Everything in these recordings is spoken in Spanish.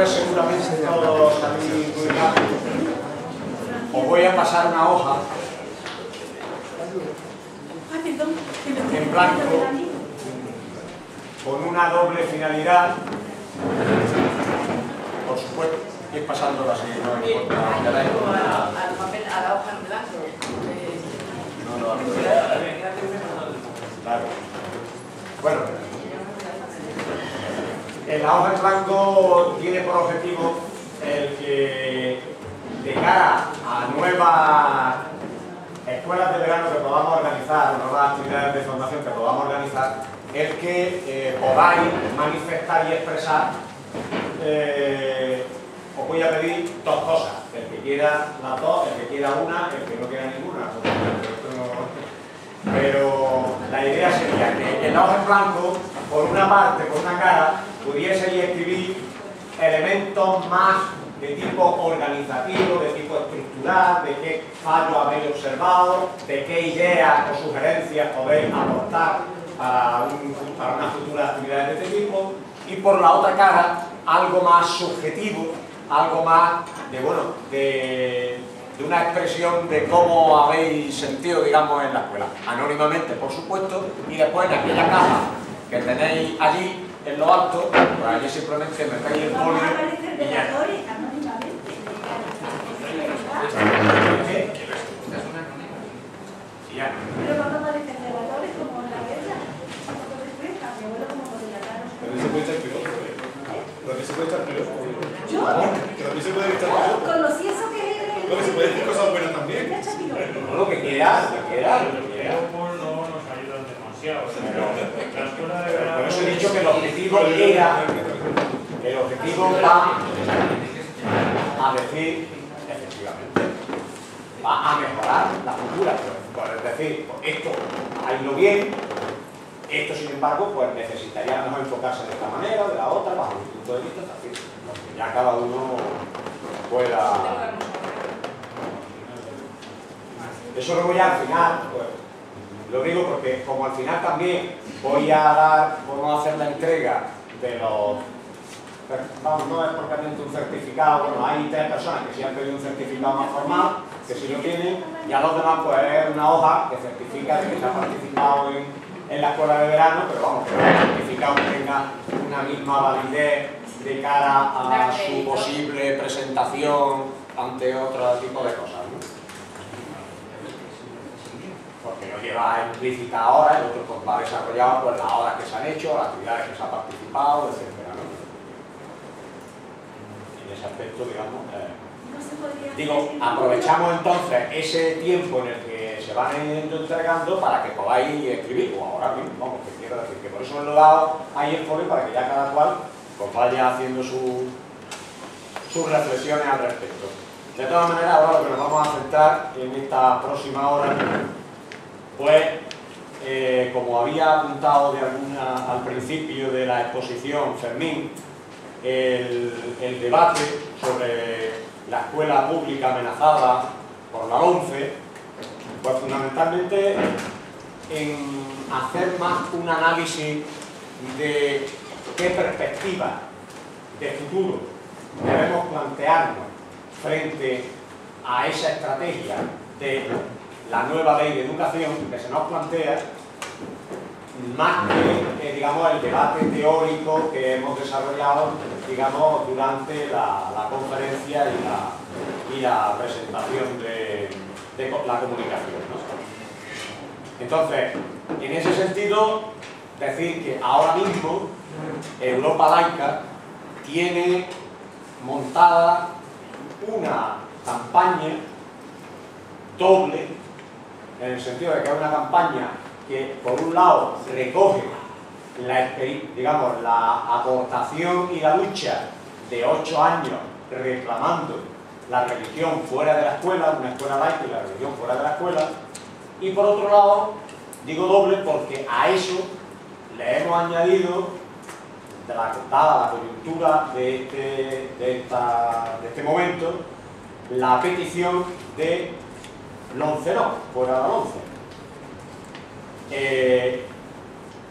después seguramente todo salir muy rápido. Os voy a pasar una hoja en blanco con una doble finalidad. Por supuesto, ir pasándola así, no me importa. Al papel, a la hoja en blanco. Claro. Bueno, la hoja en blanco tiene por objetivo el que, de cara a nuevas escuelas de verano que podamos organizar, nuevas actividades de formación que podamos organizar, el que podáis manifestar y expresar. Os voy a pedir dos cosas: el que quiera las dos, el que quiera una, el que no quiera ninguna. Pero la idea sería que en la hoja en blanco, por una parte, por una cara, pudieseis escribir elementos más de tipo organizativo, de tipo estructural, de qué fallos habéis observado, de qué ideas o sugerencias podéis aportar para una futura actividad de este tipo, y por la otra cara, algo más subjetivo, algo más de, bueno, de una expresión de cómo habéis sentido, digamos, en la escuela. Anónimamente, por supuesto, y después en aquella caja que tenéis allí, en lo alto, pues allí simplemente metéis el folio y ya. Pero cuando aparecen relatores como en la guerra, mi abuelo como relatar. También se puede echar piloto, ¿eh? También se puede echar piloto. ¿Yo? Que también se puede echar piloto. Conocí eso que es. Lo que se puede decir cosas buenas también. No, lo que quieras, lo que quieras. No nos ayudan demasiado. La escuela de verano. Por eso he dicho que el objetivo era, el objetivo va a decir, efectivamente, va a mejorar la cultura. Es decir, esto, hagáislo bien. Esto, sin embargo, pues necesitaría a lo mejor enfocarse de esta manera, de la otra, bajo mi punto de vista, así, que ya cada uno pueda. Eso lo voy al final, pues, lo digo porque como al final también vamos a hacer la entrega de los, vamos, no es propiamente un certificado, bueno, hay 3 personas que sí han pedido un certificado más formal, que sí lo tienen, y a los demás pues es una hoja que certifica de que se ha participado en la escuela de verano, pero vamos, que el certificado tenga una misma validez de cara a su posible presentación ante otro tipo de cosas, ¿no? Porque no lleva implícita horas, el otro pues va desarrollado pues las horas que se han hecho, las actividades que se ha participado, etc., ¿no? En ese aspecto, digamos, digo, aprovechamos entonces ese tiempo en el que se van entregando para que podáis escribir, o ahora mismo, vamos, que quiero decir, que por eso os lo he dado ahí el folio para que ya cada cual pues vaya haciendo sus reflexiones al respecto. De todas maneras, ahora lo que nos vamos a centrar en esta próxima hora, pues, como había apuntado al principio de la exposición Fermín, el debate sobre la escuela pública amenazada por la LOMCE, pues fundamentalmente en hacer más un análisis de qué perspectiva de futuro debemos plantearnos frente a esa estrategia de la nueva ley de educación que se nos plantea, más que digamos, el debate teórico que hemos desarrollado, digamos, durante la conferencia y la presentación de la comunicación, ¿no? Entonces, en ese sentido, decir que ahora mismo Europa Laica tiene montada una campaña doble, en el sentido de que es una campaña que por un lado recoge la aportación y la lucha de 8 años reclamando la religión fuera de la escuela, una escuela laica y la religión fuera de la escuela, y por otro lado, digo doble porque a eso le hemos añadido, dada la coyuntura de este momento, la petición de LOMCE no, fuera de la LOMCE.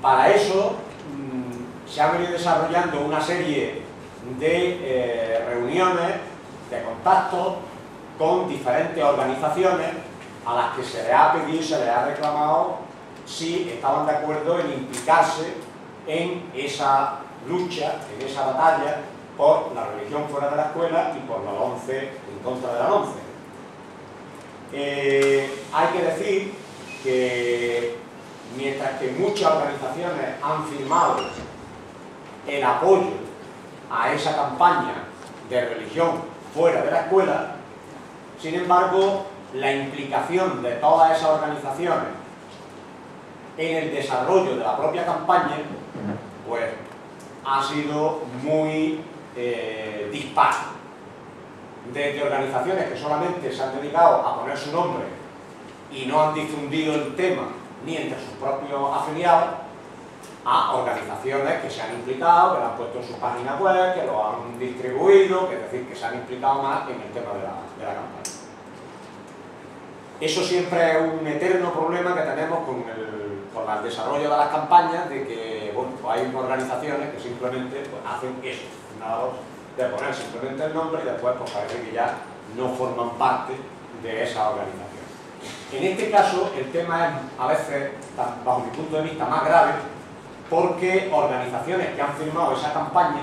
Para eso se ha venido desarrollando una serie de reuniones, de contactos con diferentes organizaciones a las que se les ha pedido y se les ha reclamado si estaban de acuerdo en implicarse en esa lucha, en esa batalla por la religión fuera de la escuela y por la LOMCE, en contra de la LOMCE. Hay que decir que mientras que muchas organizaciones han firmado el apoyo a esa campaña de religión fuera de la escuela, sin embargo, la implicación de todas esas organizaciones en el desarrollo de la propia campaña, pues ha sido muy dispar. Desde organizaciones que solamente se han dedicado a poner su nombre y no han difundido el tema ni entre sus propios afiliados, a organizaciones que se han implicado, que lo han puesto en su página web, que lo han distribuido, que es decir, que se han implicado más en el tema de la campaña. Eso siempre es un eterno problema que tenemos con el desarrollo de las campañas, de que bueno, pues hay organizaciones que simplemente pues, hacen eso, nada más de poner simplemente el nombre y después pues, parece que ya no forman parte de esa organización. En este caso, el tema es a veces, bajo mi punto de vista, más grave, porque organizaciones que han firmado esa campaña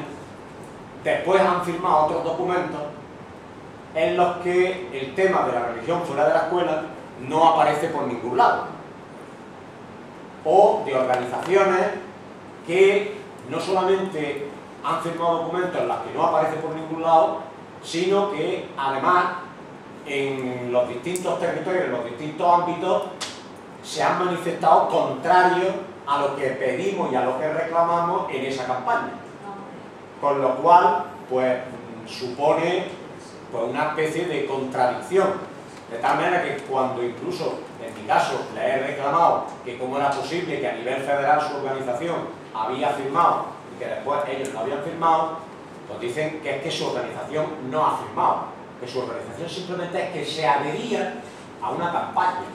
después han firmado otros documentos en los que el tema de la religión fuera de la escuela no aparece por ningún lado, o de organizaciones que no solamente han firmado documentos en los que no aparece por ningún lado, sino que además en los distintos territorios, en los distintos ámbitos, se han manifestado contrarios a lo que pedimos y a lo que reclamamos en esa campaña. Con lo cual, pues, supone pues, una especie de contradicción. De tal manera que cuando incluso, en mi caso, le he reclamado que cómo era posible que a nivel federal su organización había firmado y que después ellos no habían firmado, pues dicen que es que su organización no ha firmado, que su organización simplemente es que se adhería a una campaña,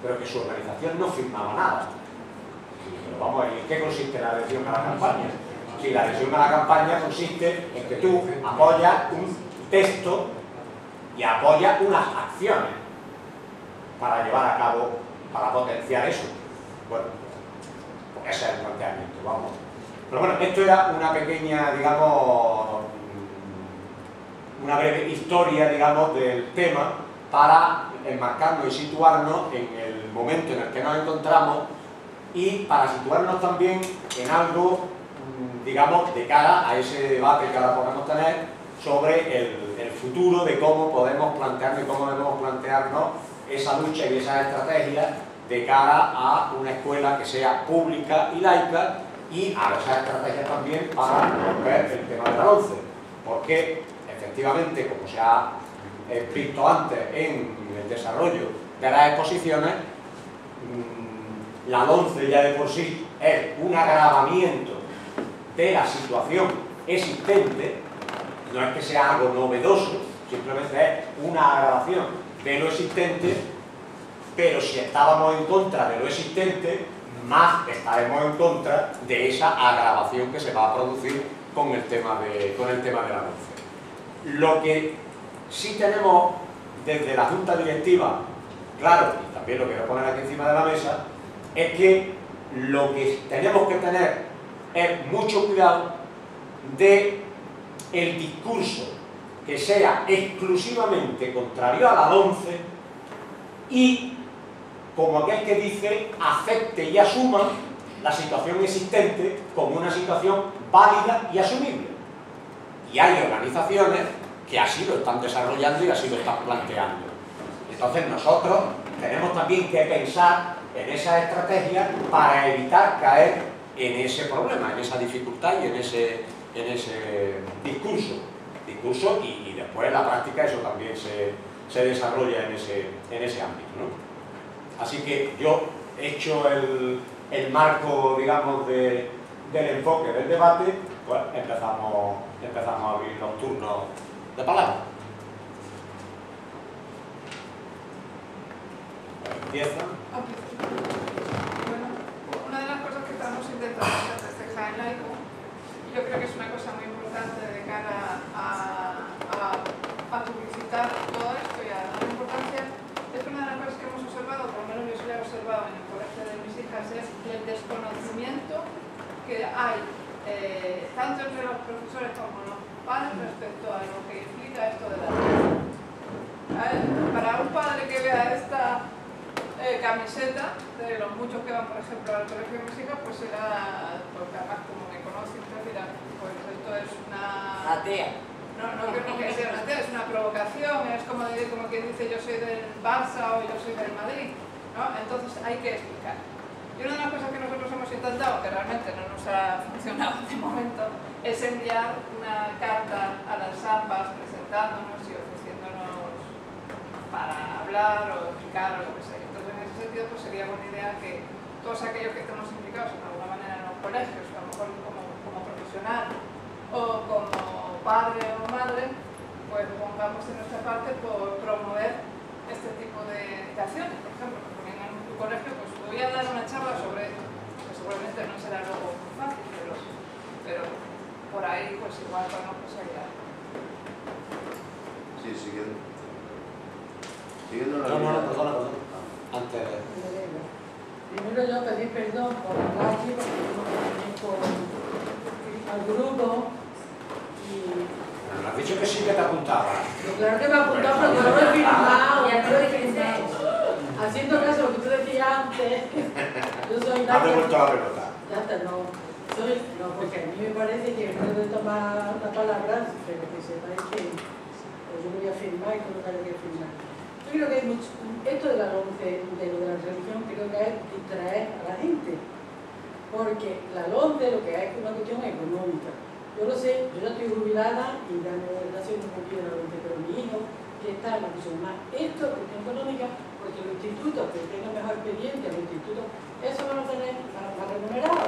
pero que su organización no firmaba nada. Pero vamos, ¿en qué consiste la adhesión a la campaña? Si la adhesión a la campaña consiste en que tú apoyas un texto y apoyas unas acciones para llevar a cabo, para potenciar eso. Bueno, pues ese es el planteamiento, vamos. Pero bueno, esto era una pequeña, digamos, una breve historia, digamos, del tema para enmarcarnos y situarnos en el momento en el que nos encontramos y para situarnos también en algo, digamos, de cara a ese debate que ahora podemos tener sobre el futuro de cómo podemos plantearnos y cómo debemos plantearnos esa lucha y esa estrategia de cara a una escuela que sea pública y laica y a esa estrategia también para romper el tema de la LOMCE, porque efectivamente, como se ha visto antes en el desarrollo de las exposiciones, la LOMCE ya de por sí es un agravamiento de la situación existente, no es que sea algo novedoso, simplemente es una agravación de lo existente, pero si estábamos en contra de lo existente, más estaremos en contra de esa agravación que se va a producir con el tema de la LOMCE. Lo que sí tenemos desde la Junta Directiva, claro, y también lo quiero poner aquí encima de la mesa, es que lo que tenemos que tener es mucho cuidado de el discurso que sea exclusivamente contrario a la LOMCE y, como aquel que dice, acepte y asuma la situación existente como una situación válida y asumible. Y hay organizaciones que así lo están desarrollando y así lo están planteando. Entonces nosotros tenemos también que pensar en esa estrategia para evitar caer en ese problema, en esa dificultad y en ese discurso y después en la práctica eso también se desarrolla en ese ámbito, ¿no? Así que yo he hecho el marco, digamos, del enfoque del debate, pues empezamos a abrir los turnos de palabra. Empieza. Bueno, una de las cosas que estamos intentando hacer desde Jaén Laico yo creo que es una cosa muy importante de cara a publicitar todo esto y a dar importancia. Es una de las cosas que hemos observado, por lo menos yo sí lo he observado en el colegio de mis hijas, es el desconocimiento que hay tanto entre los profesores como los padres respecto a lo que implica esto de la religión. Para un padre que vea esta camiseta, de los muchos que van, por ejemplo, al colegio de mis hijas, pues será, porque además como me conocen, dirá, pues esto es una... Atea. No creo que sea una atea, es una provocación, es como quien dice yo soy del Barça o yo soy del Madrid, ¿no? Entonces hay que explicar. Y una de las cosas que nosotros hemos intentado, que realmente no nos ha funcionado de momento, es enviar una carta a las AMPAs presentándonos y ofreciéndonos para hablar o explicar o lo que sea. Entonces, en ese sentido, pues sería buena idea que todos aquellos que estemos implicados en alguna manera en los colegios, a lo mejor como profesional o como padre o madre, pues pongamos de nuestra parte por promover este tipo de acciones. Por ejemplo, que pongan en tu colegio, pues voy a dar una charla sobre esto, que seguramente no será luego muy fácil, pero por ahí pues igual podemos prosiguiendo. Sí, siguiendo la No, línea. perdona. Antes. Primero yo pedí perdón por hablar aquí porque no pertenezco al grupo y... Me has dicho que sí que te apuntaba. Claro que me ha apuntado porque no lo he firmado. Ya te lo dijiste. Haciendo caso a lo que tú decías antes, yo soy Has devuelto la pelota. Ya está, no, porque a mí me parece que no debo tomar la palabra, pero que sepáis que pues yo voy a firmar y todo lo que firmar. Yo creo que hay mucho, esto de la LOMCE, de lo de la religión, creo que es distraer a la gente, porque la LOMCE lo que es una cuestión económica. Yo lo sé, yo ya estoy jubilada y ya no está haciendo un poquito de la LOMCE, pero mi hijo, que está en la cuestión más, esto es cuestión económica, porque los institutos que tengan mejor experiencia, los institutos, eso van a tener más remunerados.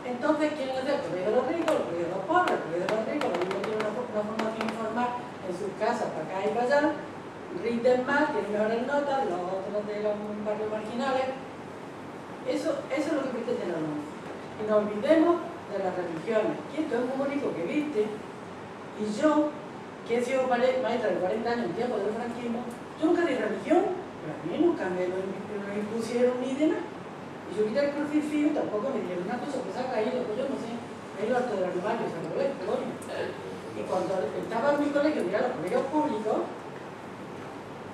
Entonces, ¿quieren hacer? El colegio de los ricos, el colegio de los pobres, el colegio de los ricos, los niños tienen una formación informal en sus casas, para acá y para allá, rinden más, tienen mejores notas, los otros de los barrios marginales. Eso es lo que pretende la norma. Y no olvidemos de las religiones, que esto es muy bonito que viste, y yo, que he sido maestra de 40 años en tiempo del franquismo, yo nunca di religión, pero a mí nunca me lo impusieron ni de nada. Y yo quité el crucifijo y tampoco me dieron una cosa que se ha caído, pues yo no sé, me he ido harto del armario, se lo ves, coño. Y cuando estaba en mi colegio, mira, los colegios públicos,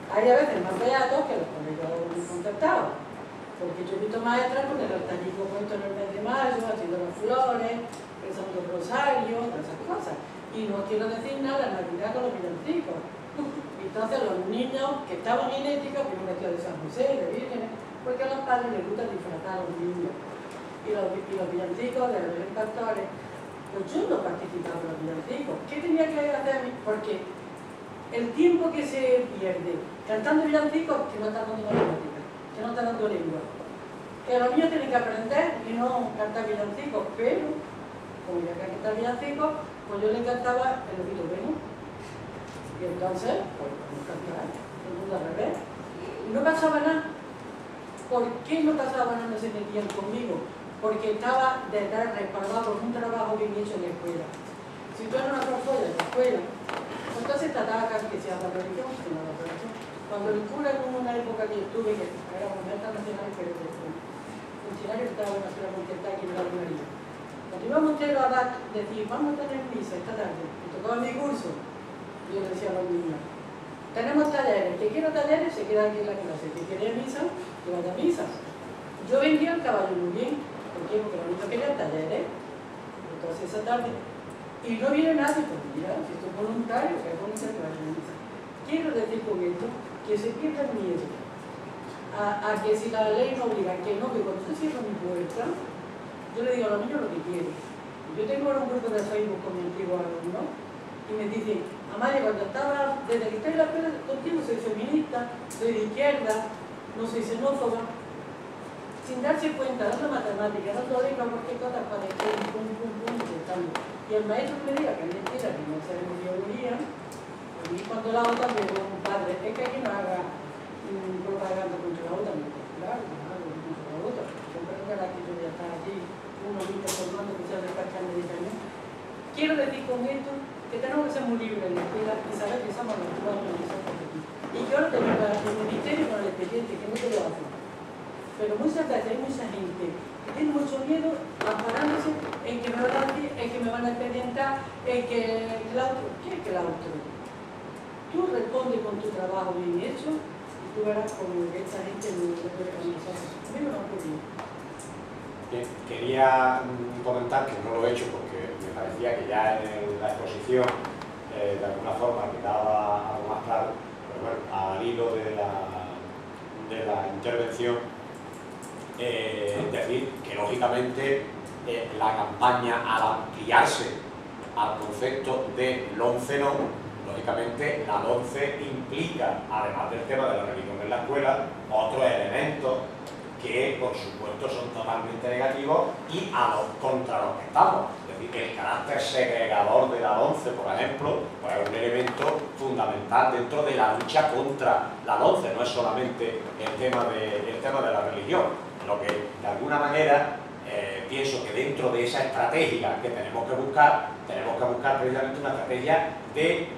hay a veces más beatos que los colegios concertados. Porque yo he visto maestras con el altarito puesto en el mes de mayo, haciendo las flores, rezando el rosario, todas esas cosas. Y no quiero decir nada en Navidad con los villancicos. Entonces los niños que estaban en ética, primero vestidos de San José, de vírgenes, porque a los padres les gusta disfrazar a los niños. Y los villancicos de los pastores, pues yo no participaba en los villancicos. ¿Qué tenía que hacer a mí? Porque el tiempo que se pierde cantando villancicos, que no está dando matemática, que no está dando lengua. Que los niños tienen que aprender y no cantar villancicos, pero como ya que cantar villancicos, pues yo le cantaba el Lobito Bueno. Y entonces, pues nos cantaba el mundo al revés. Y no pasaba nada. ¿Por qué no pasaba nada? No se metían conmigo. Porque estaba detrás respaldado por un trabajo bien hecho en la escuela. Si tú eras una profesora en la escuela, entonces trataba casi que sea la religión, que no la religión. Cuando el cura en una época que estuve, que era moneta nacional, pero de funcionario que estaba en la ciudad concertada aquí en la María. Cuando iba Montero a decir, vamos a tener misa esta tarde, y tocaba mi curso, yo le decía a los niños, tenemos talleres, que quiera talleres se queda aquí en la clase, que quiere misa, que vaya a misas. Yo vendía el caballo muy bien, ¿por qué? Porque los niños querían talleres, entonces esa tarde, y no viene nadie, pues mira, si esto es voluntario, que es voluntario que vaya a misa. Quiero decir con esto que se pierda el miedo a que si la ley no obliga, que no, que cuando yo cierro mi puerta, yo le digo a los niños lo que quiero. Yo tengo ahora un grupo de Facebook con mi antiguo alumno y me dicen, Amalia, desde que estoy en la escuela contigo soy feminista, soy de izquierda, no soy xenófoba, sin darse cuenta, dando matemáticas, dando lengua, cualquier cosa para decir intentando. Y el maestro me diga que es mentira, que no sabemos biología, y cuando la otra me digo, padre, es que aquí no haga propaganda contra la otra, claro, no hago contra la otra. Siempre que la que yo voy a estar allí, uno viste formando que sea de quiero decir con esto que tenemos que ser muy libres en la escuela y saber que somos los que vamos a organizar por aquí. Y yo lo tengo el ministerio con el expediente, que no te lo hacen. Pero muchas veces hay mucha gente que tiene mucho miedo amparándose en que me van a decir, en que me van a expedientar, en que el otro. ¿Qué es que el otro? Tú respondes con tu trabajo bien hecho y tú verás como que esta gente no puede organizar. A mí no me ha ocurrido. Bien, quería comentar, que no lo he hecho porque me parecía que ya en la exposición de alguna forma quedaba algo más claro, pero bueno, al hilo de la intervención, decir que lógicamente la campaña, al ampliarse al concepto de LONCE, lógicamente la LONCE implica, además del tema de la religión en la escuela, otros elementos que por supuesto son totalmente negativos y contra los que estamos. Es decir, que el carácter segregador de la LONCE, por ejemplo, pues es un elemento fundamental dentro de la lucha contra la LONCE, no es solamente el tema de la religión. Lo que de alguna manera pienso que dentro de esa estrategia que tenemos que buscar precisamente una estrategia de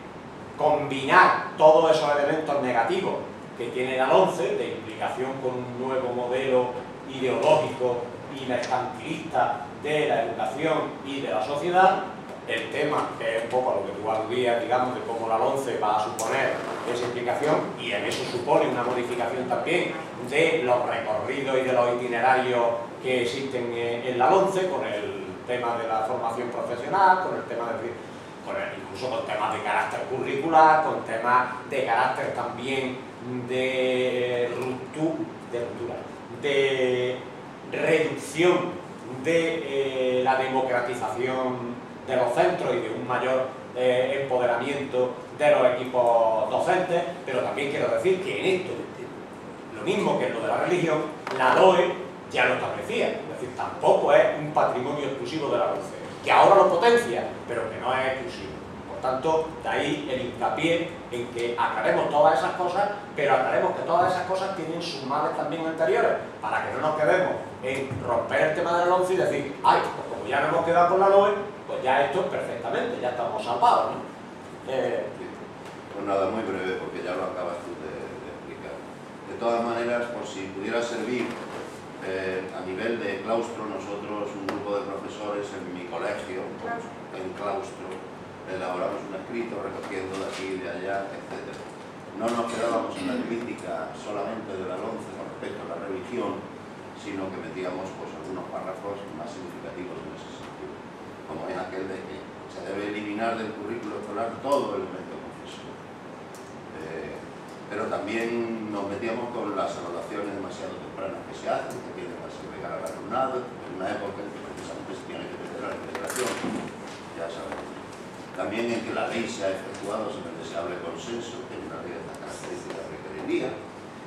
combinar todos esos elementos negativos que tiene la LONCE, de implicación con un nuevo modelo ideológico y mercantilista de la educación y de la sociedad, el tema que es un poco a lo que tú aludías, digamos, de cómo la LONCE va a suponer esa implicación, y en eso supone una modificación también de los recorridos y de los itinerarios que existen en la LONCE, con el tema de la formación profesional, con el tema incluso con temas de carácter curricular, con temas de carácter también de reducción de la democratización de los centros y de un mayor empoderamiento de los equipos docentes, pero también quiero decir que en esto, lo mismo que en lo de la religión, la LOE ya lo establecía, es decir, tampoco es un patrimonio exclusivo de la LONCE, que ahora lo potencia, pero que no es exclusivo. Por tanto, de ahí el hincapié en que aclaremos todas esas cosas, pero aclaremos que todas esas cosas tienen sus males también anteriores, para que no nos quedemos en romper el tema de la LONCE y decir, ay, pues como ya no hemos quedado con la LOE, pues ya esto es perfectamente, ya estamos salvados, ¿no? Pues nada, muy breve, porque ya lo acabas tú de explicar. De todas maneras, por si pudiera servir, a nivel de claustro, nosotros, un grupo de profesores en mi colegio, en claustro, elaboramos un escrito recogiendo de aquí y de allá, etc. No nos quedábamos en la crítica solamente de la LONCE con respecto a la religión, sino que metíamos pues, algunos párrafos más significativos en ese sentido, como es aquel de que se debe eliminar del currículo escolar todo elemento confesional. Pero también nos metíamos con las evaluaciones demasiado tempranas que se hacen, que tienen que segregar al alumnado, en una época en que precisamente se tiene que meter a la integración, ya sabemos. También en que la ley se ha efectuado sin el deseable consenso, que una ley de estas características requeriría,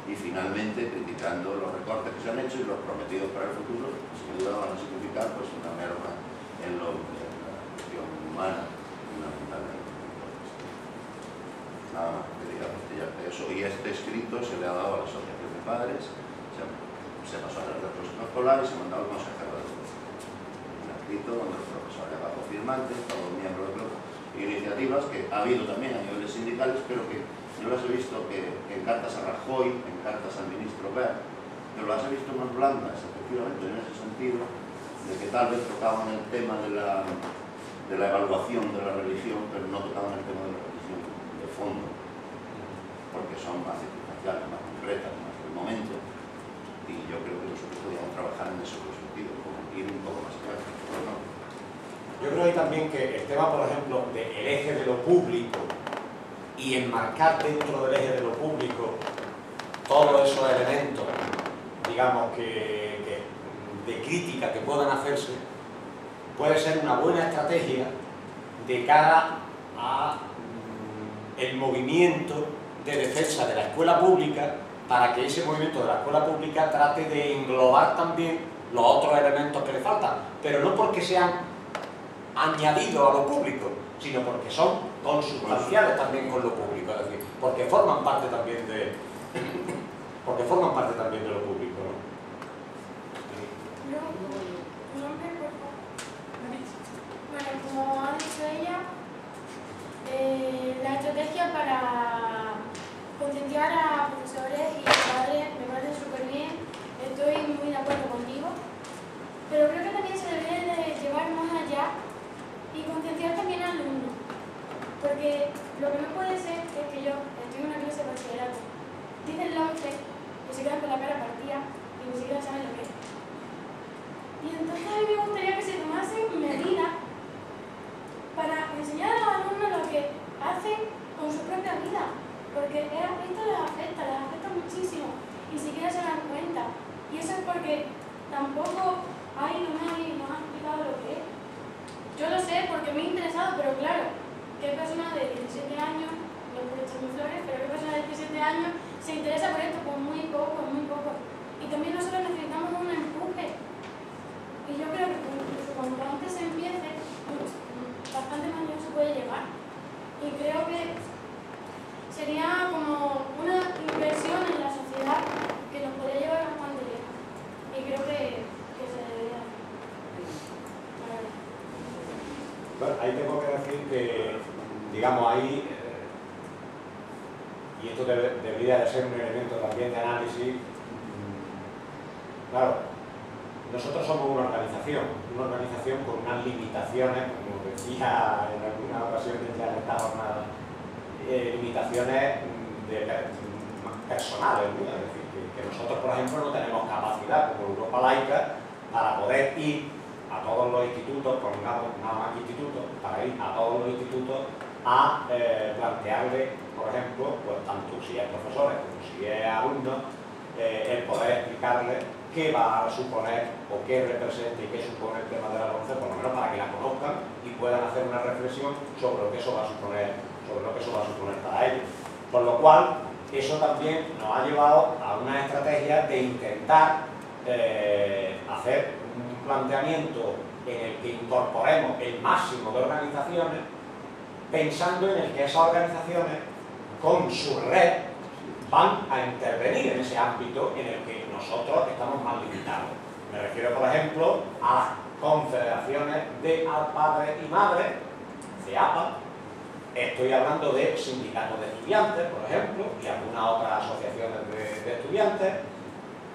y finalmente criticando los recortes que se han hecho y los prometidos para el futuro, que sin duda van a significar pues, una merma en la cuestión humana fundamentalmente. Nada más que digamos que ya eso. Y este escrito se le ha dado a la asociación de padres, se pasó a la retrospectiva escolar y se mandó al consejero de educación. Un escrito donde el profesor era bajo firmante, todos los miembros del grupo, iniciativas que ha habido también a niveles sindicales, pero que yo las he visto que en cartas a Rajoy, en cartas al ministro Wert, pero las he visto más blandas, efectivamente, en ese sentido, de que tal vez tocaban el tema de la evaluación de la religión, pero no tocaban el tema de la religión de fondo, porque son más circunstanciales, más concretas, más del momento, y yo creo que nosotros podríamos trabajar en ese sentido, como ir un poco más allá. ¿No? Yo creo ahí también que el tema, por ejemplo, del eje de lo público y enmarcar dentro del eje de lo público todos esos elementos, digamos, de crítica que puedan hacerse, puede ser una buena estrategia de cara a el movimiento de defensa de la escuela pública, para que ese movimiento de la escuela pública trate de englobar también los otros elementos que le faltan, pero no porque sean añadidos a lo público, sino porque son consubstanciales también con lo público, es decir, porque forman parte también de lo público, ¿no? Bueno, como ha dicho ella, Porque lo que no puede ser es que yo estoy en una clase de bachillerato, dicen la OCE que se quedan con la cara partida y ni siquiera saben lo que es. Y entonces a mí me gustaría que se tomasen medidas para enseñar a los alumnos lo que hacen con su propia vida, porque esto les afecta muchísimo y siquiera se dan cuenta. Y eso es porque tampoco nadie nos ha explicado lo que es. Yo lo sé porque me he interesado, pero claro, ¿qué persona de 17 años, no por echarme flores, pero qué persona de 17 años se interesa por esto? Pues muy poco, muy poco. Y también nosotros necesitamos un empuje. Y yo creo que incluso cuanto antes se empiece, bastante más lejos se puede llegar. Y creo que sería como una inversión en la sociedad que nos podría llevar bastante lejos. Y creo que se debería hacer. Bueno, ahí tengo que decir que, digamos, ahí, y esto debería de ser un elemento también de análisis, claro, nosotros somos una organización con unas limitaciones, como decía en alguna ocasión ya en esta jornada, limitaciones personales, ¿no? Es decir, que nosotros, por ejemplo, no tenemos capacidad como Europa Laica para poder ir a todos los institutos, pongamos nada más institutos, para ir a todos los institutos a plantearle, por ejemplo, pues tanto si es profesores como si es alumnos, el poder explicarles qué va a suponer o qué representa y qué supone el tema de la LOMCE, por lo menos para que la conozcan y puedan hacer una reflexión sobre lo que eso va a suponer, para ellos. Por lo cual, eso también nos ha llevado a una estrategia de intentar hacer un planteamiento en el que incorporemos el máximo de organizaciones, pensando en el que esas organizaciones, con su red, van a intervenir en ese ámbito en el que nosotros estamos más limitados. Me refiero, por ejemplo, a las confederaciones de padres y madres, CEAPA. Estoy hablando de sindicatos de estudiantes, por ejemplo, y algunas otras asociaciones de estudiantes.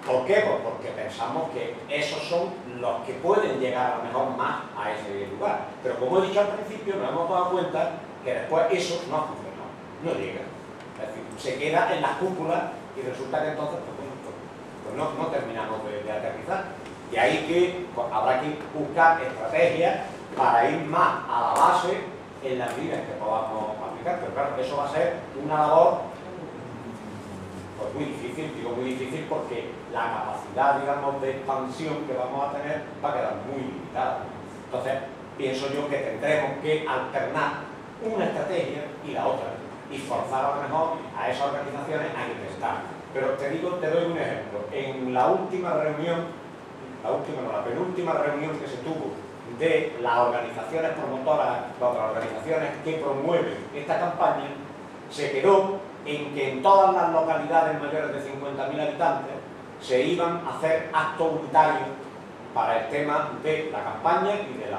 ¿Por qué? Pues porque pensamos que esos son los que pueden llegar a lo mejor más a ese lugar. Pero como he dicho al principio, nos hemos dado cuenta que después eso no ha funcionado, no llega. Es decir, se queda en las cúpulas y resulta que entonces pues no terminamos de aterrizar. Y ahí que habrá que buscar estrategias para ir más a la base en las líneas que podamos aplicar. Pero claro, eso va a ser una labor pues muy difícil, digo muy difícil porque la capacidad, digamos, de expansión que vamos a tener va a quedar muy limitada. Entonces, pienso yo que tendremos que alternar una estrategia y la otra y forzar a lo mejor a esas organizaciones a intentar. Pero te doy un ejemplo. En la última reunión, la penúltima reunión que se tuvo de las organizaciones promotoras, las organizaciones que promueven esta campaña, se quedó en que en todas las localidades mayores de 50.000 habitantes se iban a hacer actos unitarios para el tema de la campaña y del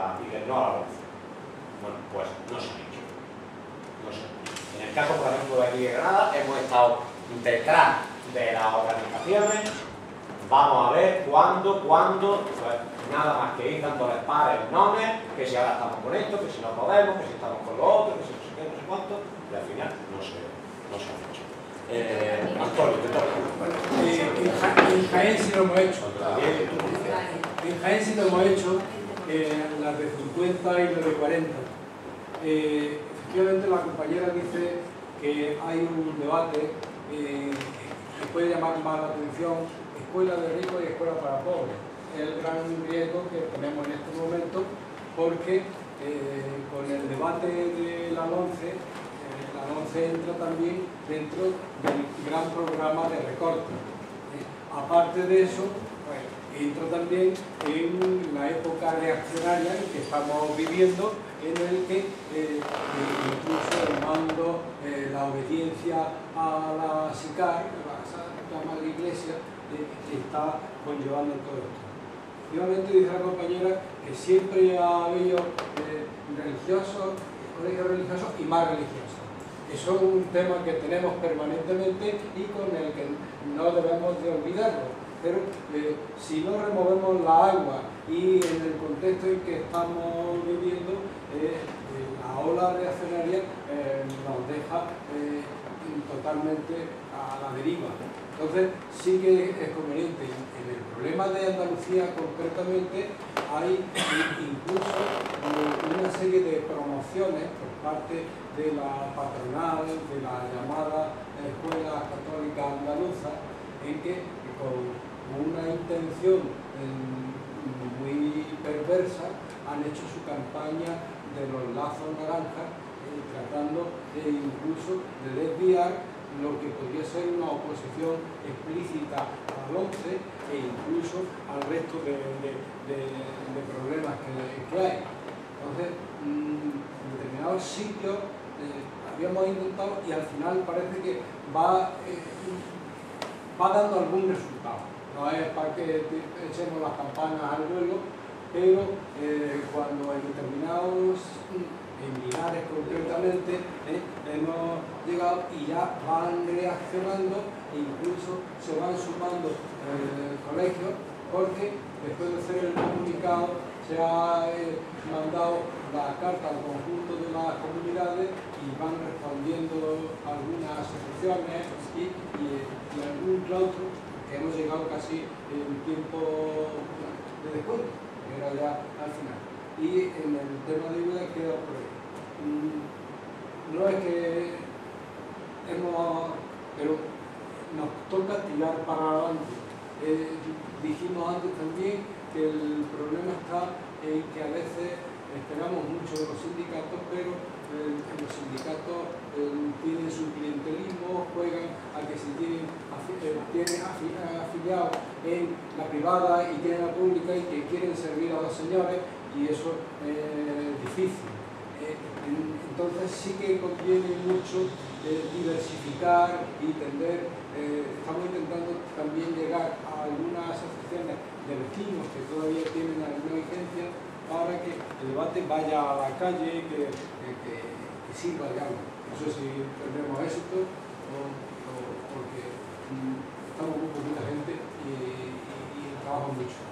no a la LOMCE. Bueno, pues no se ha hecho. No se ha hecho. En el caso, por ejemplo, de aquí de Granada, hemos estado detrás de las organizaciones. Vamos a ver cuándo, pues nada más que ir dándoles pares nombres, que si ahora estamos con esto, que si no podemos, que si estamos con lo otro, que si no sé qué, no sé cuánto, y al final no se ha hecho. Antonio, te toca. En Jaén sí lo hemos hecho. En Jaén sí lo hemos hecho, las de 50 y las de 40. Efectivamente la compañera dice que hay un debate que puede llamar más la atención: escuela de ricos y escuela para pobres. Es el gran riesgo que tenemos en este momento, porque con el debate de la LOMCE, la LOMCE entra también dentro del gran programa de recortes. Aparte de eso, pues, entra también en la época reaccionaria que estamos viviendo, en el que incluso el mando, la obediencia a la SICAR, la Madre Iglesia, está conllevando todo esto. Efectivamente, dice la compañera que siempre ha habido religiosos, colegios religiosos y más religiosos. Eso es un tema que tenemos permanentemente y con el que no debemos de olvidarlo. Pero si no removemos la agua y en el contexto en que estamos viviendo, la ola reaccionaria nos deja totalmente a la deriva. Entonces sí que es conveniente. En el problema de Andalucía concretamente hay incluso una serie de promociones por parte de la patronal, de la llamada Escuela Católica Andaluza, en que con una intención muy perversa han hecho su campaña de los lazos naranjas, tratando incluso de desviar lo que podría ser una oposición explícita al 11 e incluso al resto de problemas que hay. Entonces, en determinados sitios habíamos intentado y al final parece que va dando algún resultado. No es para que echemos las campanas al vuelo, pero cuando en determinados Linares concretamente hemos llegado y ya van reaccionando e incluso se van sumando colegios, porque después de hacer el comunicado se ha mandado la carta al conjunto de las comunidades y van respondiendo algunas asociaciones y algún claustro, que hemos llegado casi en tiempo de descuento, que era ya al final. Y en el tema de IVA queda por ahí. No es que pero nos toca tirar para adelante. Dijimos antes también que el problema está en que a veces esperamos mucho de los sindicatos, pero los sindicatos tienen su clientelismo, juegan a que si tienen afiliados en la privada y tienen la pública y que quieren servir a los señores, y eso es difícil. Entonces sí que conviene mucho diversificar y tender. Estamos intentando también llegar a algunas asociaciones de vecinos que todavía tienen alguna vigencia para que el debate vaya a la calle, que sirva de algo. No sé si tendremos éxito porque estamos muy poquita gente y trabajamos mucho.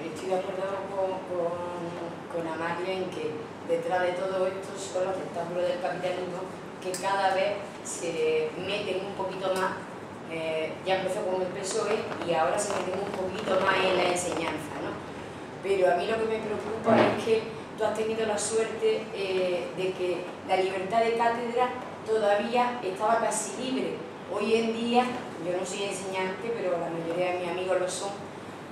Estoy de acuerdo con Amalio en que detrás de todo esto son los tentáculos del capitalismo que cada vez se meten un poquito más. Ya empezó con el PSOE y ahora se meten un poquito más en la enseñanza, ¿no? Pero a mí lo que me preocupa es que tú has tenido la suerte de que la libertad de cátedra todavía estaba casi libre. Hoy en día, yo no soy enseñante, pero la mayoría de mis amigos lo son,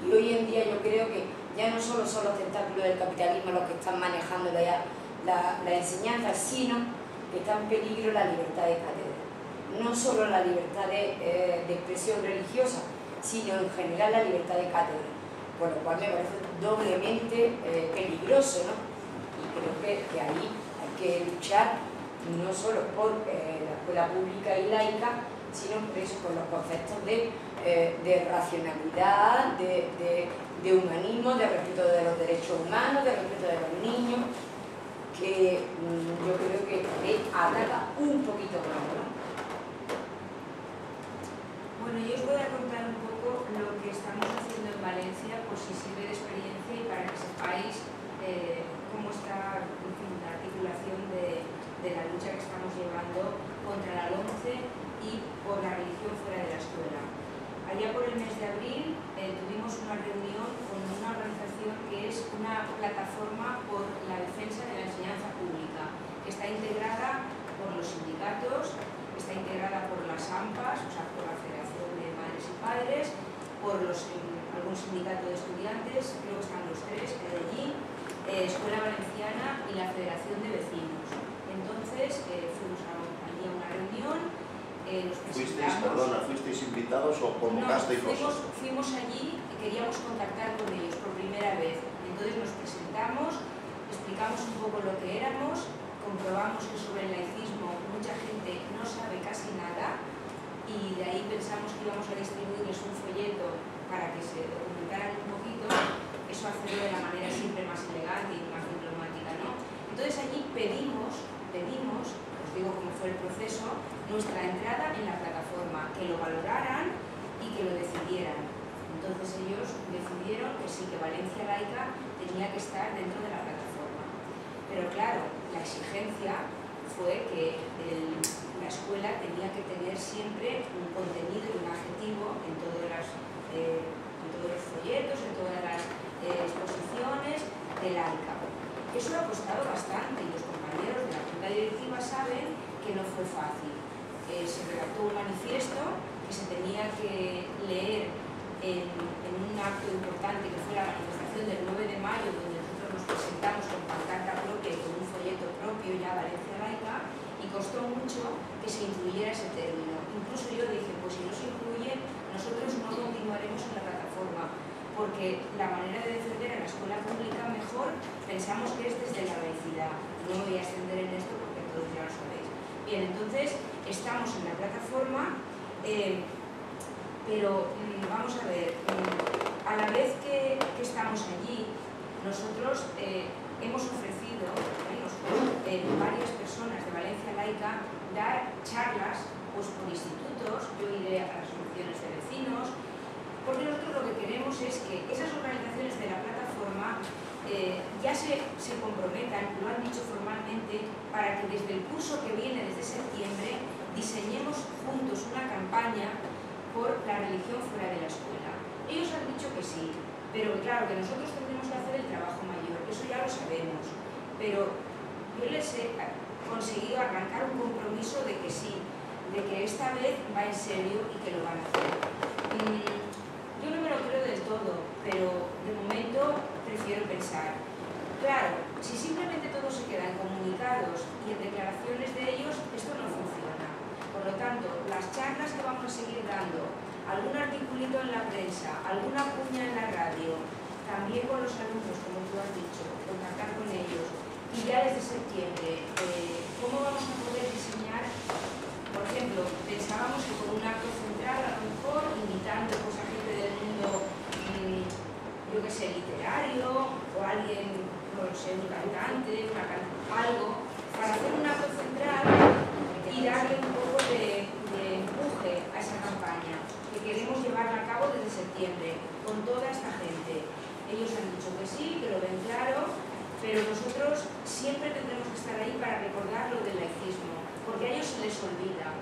y hoy en día yo creo que ya no solo son los tentáculos del capitalismo los que están manejando la enseñanza, sino que está en peligro la libertad de cátedra. No solo la libertad de expresión religiosa, sino en general la libertad de cátedra, por lo cual me parece doblemente peligroso, ¿no? Y creo que ahí hay que luchar no solo por la escuela pública y laica, sino por eso, por los conceptos de racionalidad, de humanismo, de respeto de los derechos humanos, de respeto de los niños, que yo creo que ataca un poquito más, ¿no? Bueno, yo os voy a contar un poco lo que estamos haciendo en Valencia, por si sirve de experiencia y para que sepáis cómo está, en fin, la articulación de la lucha que estamos llevando contra la LOMCE y por la religión fuera de la escuela. Allá por el mes de abril tuvimos una reunión con una organización que es una plataforma por la defensa de la enseñanza pública, que está integrada por los sindicatos, está integrada por las AMPAs, o sea, por la Federación de Madres y Padres, por algún sindicato de estudiantes, creo que están los tres, que hay allí, Escuela Valenciana y la Federación de Vecinos. Entonces, fuimos allí a una reunión, nos presentamos... ¿Fuisteis invitados o convocasteis vosotros? Fuimos allí y queríamos contactar con ellos por primera vez. Entonces nos presentamos, explicamos un poco lo que éramos, comprobamos que sobre el laicismo mucha gente no sabe casi nada y de ahí pensamos que íbamos a distribuirles un folleto para que se documentaran un poquito, eso hacerlo de la manera siempre más elegante y más diplomática, ¿no? Entonces allí pedimos, os digo cómo fue el proceso, nuestra entrada en la plataforma, que lo valoraran y que lo decidieran. Entonces ellos decidieron que sí, que Valencia Laica tenía tenía que estar dentro de la plataforma. Pero claro, la exigencia fue que la escuela tenía que tener siempre un contenido y un adjetivo en todos los folletos, en todas las exposiciones de laica. Eso ha costado bastante y los compañeros de la junta directiva saben que no fue fácil. Se redactó un manifiesto que se tenía que leer en un acto importante que fue la manifestación del 9 de mayo, donde nosotros nos presentamos con pancarta propia y con un folleto propio ya Valencia Laica, y costó mucho que se incluyera ese término. Incluso yo dije, pues si no se incluye, nosotros no continuaremos en la plataforma, porque la manera de defender a la escuela pública mejor pensamos que es desde la laicidad. No me voy a extender en esto porque todos ya lo sabéis. Bien, entonces estamos en la plataforma, pero vamos a ver, a la vez que estamos allí, nosotros hemos ofrecido, varias personas de Valencia Laica, dar charlas pues, por institutos. Yo iré a las asociaciones de vecinos, porque nosotros lo que queremos es que esas organizaciones de la plataforma ya se comprometan, lo han dicho formalmente, para que desde el curso que viene, desde septiembre, diseñemos juntos una campaña por la religión fuera de la escuela. Ellos han dicho que sí, pero claro, que nosotros tendremos que hacer el trabajo mayor, eso ya lo sabemos, pero yo les he conseguido arrancar un compromiso de que sí, de que esta vez va en serio y que lo van a hacer. Yo no me lo creo del todo, pero de momento prefiero pensar. Claro, si simplemente todos se quedan comunicados y en declaraciones de ellos, esto no funciona. Por lo tanto, las charlas que vamos a seguir dando, algún articulito en la prensa, alguna cuña en la radio, también con los alumnos, como tú has dicho, contactar con ellos, y ya desde septiembre, ¿cómo vamos a poder diseñar? Por ejemplo, pensábamos que con un acto central, a lo mejor, invitando pues, a gente del mundo, yo qué sé, literario, o alguien, no lo sé, un cantante, algo, para hacer un acto central y darle un poco de empuje a esa campaña, que queremos llevarla a cabo desde septiembre, con toda esta gente. Ellos han dicho que sí, que lo ven claro, pero nosotros siempre tendremos que estar ahí para recordar lo del laicismo, porque a ellos se les olvida,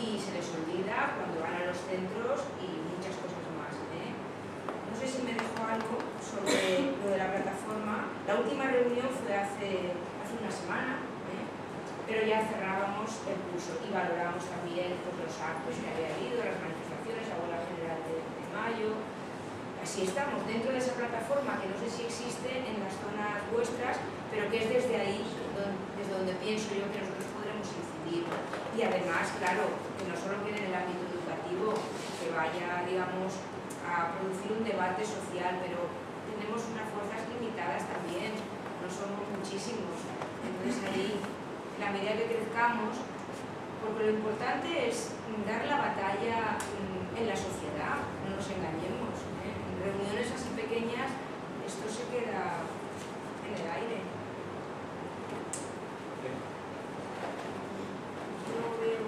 y se les olvida cuando van a los centros y muchas cosas más. No sé si me dejó algo sobre lo de la plataforma. La última reunión fue hace una semana, pero ya cerrábamos el curso y valoramos también pues, los actos que había habido, las manifestaciones, la huelga general de mayo. Así estamos, dentro de esa plataforma que no sé si existe en las zonas vuestras, pero que es desde ahí, desde donde pienso yo que nosotros podremos incidir. Y además, claro, que no solo quede en el ámbito educativo, que vaya, digamos, a producir un debate social, pero tenemos unas fuerzas limitadas también, no somos muchísimos. Entonces ahí, en la medida que crezcamos, porque lo importante es dar la batalla en la sociedad, no nos engañemos. En reuniones así pequeñas, esto se queda en el aire. Yo veo,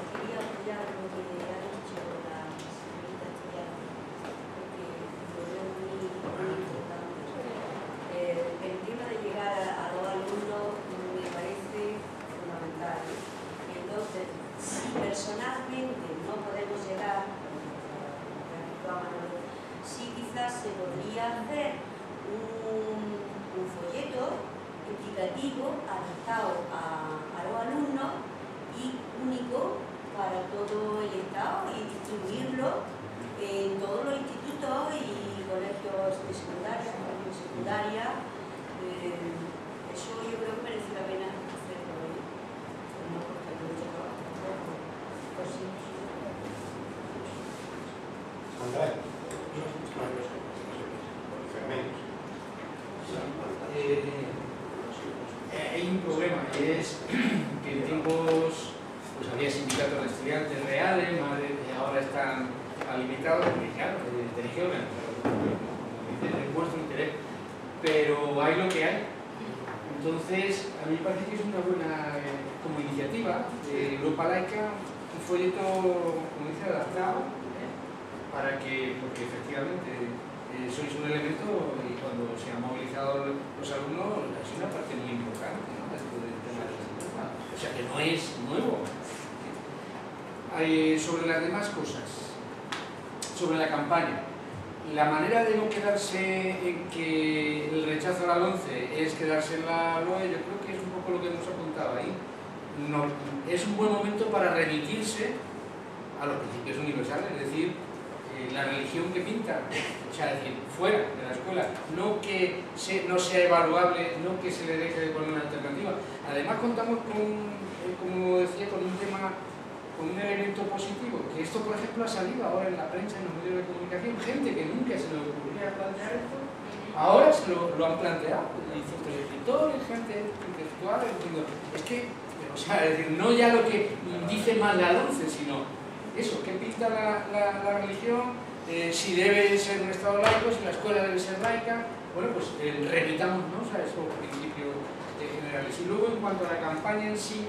quería apoyar lo que ha dicho la señorita Estudiante, porque lo veo muy importante. El tema de llegar a los alumnos me parece fundamental. Entonces, si personalmente no podemos llegar, sí quizás se podría hacer un folleto explicativo adaptado a los alumnos y único para todo el Estado y distribuirlo en todos los institutos y colegios de secundaria, colegios de secundaria. Eso yo creo que merece la pena hacerlo. No porque hay mucho trabajo. Pues sí. Andrés. Hay un problema y es que en tiempos pues había sindicatos de estudiantes reales, ahora están limitados, claro, de regiones, de vuestro interés, pero hay lo que hay. Entonces, a mí me parece que es una buena como iniciativa de Europa Laica, un folleto, como dice, adaptado, para que, porque efectivamente sois un elemento, y cuando se han movilizado los alumnos, ha sido una parte muy importante, ¿no?, dentro del tema de la seguridad. O sea que no es nuevo. Sobre las demás cosas, sobre la campaña, la manera de no quedarse en que el rechazo a la LOMCE es quedarse en la LOE, yo creo que es un poco lo que hemos apuntado ahí. No, es un buen momento para remitirse a los principios universales, es decir, la religión que pinta, o sea, es decir, fuera de la escuela, no que no sea evaluable, no que se le deje de poner una alternativa. Además contamos con, como decía, con un tema, con un elemento positivo, que esto por ejemplo ha salido ahora en la prensa, en los medios de comunicación, gente que nunca se le ocurría plantear esto, ahora se lo han planteado, ciertos escritores, gente intelectual, diciendo, es que, o sea, es decir, no ya lo que dice más la LOMCE, sino eso, que pinta la religión, si debe ser un estado laico, si la escuela debe ser laica. Bueno, pues remitámonos a esos principios generales. Y luego, en cuanto a la campaña en sí,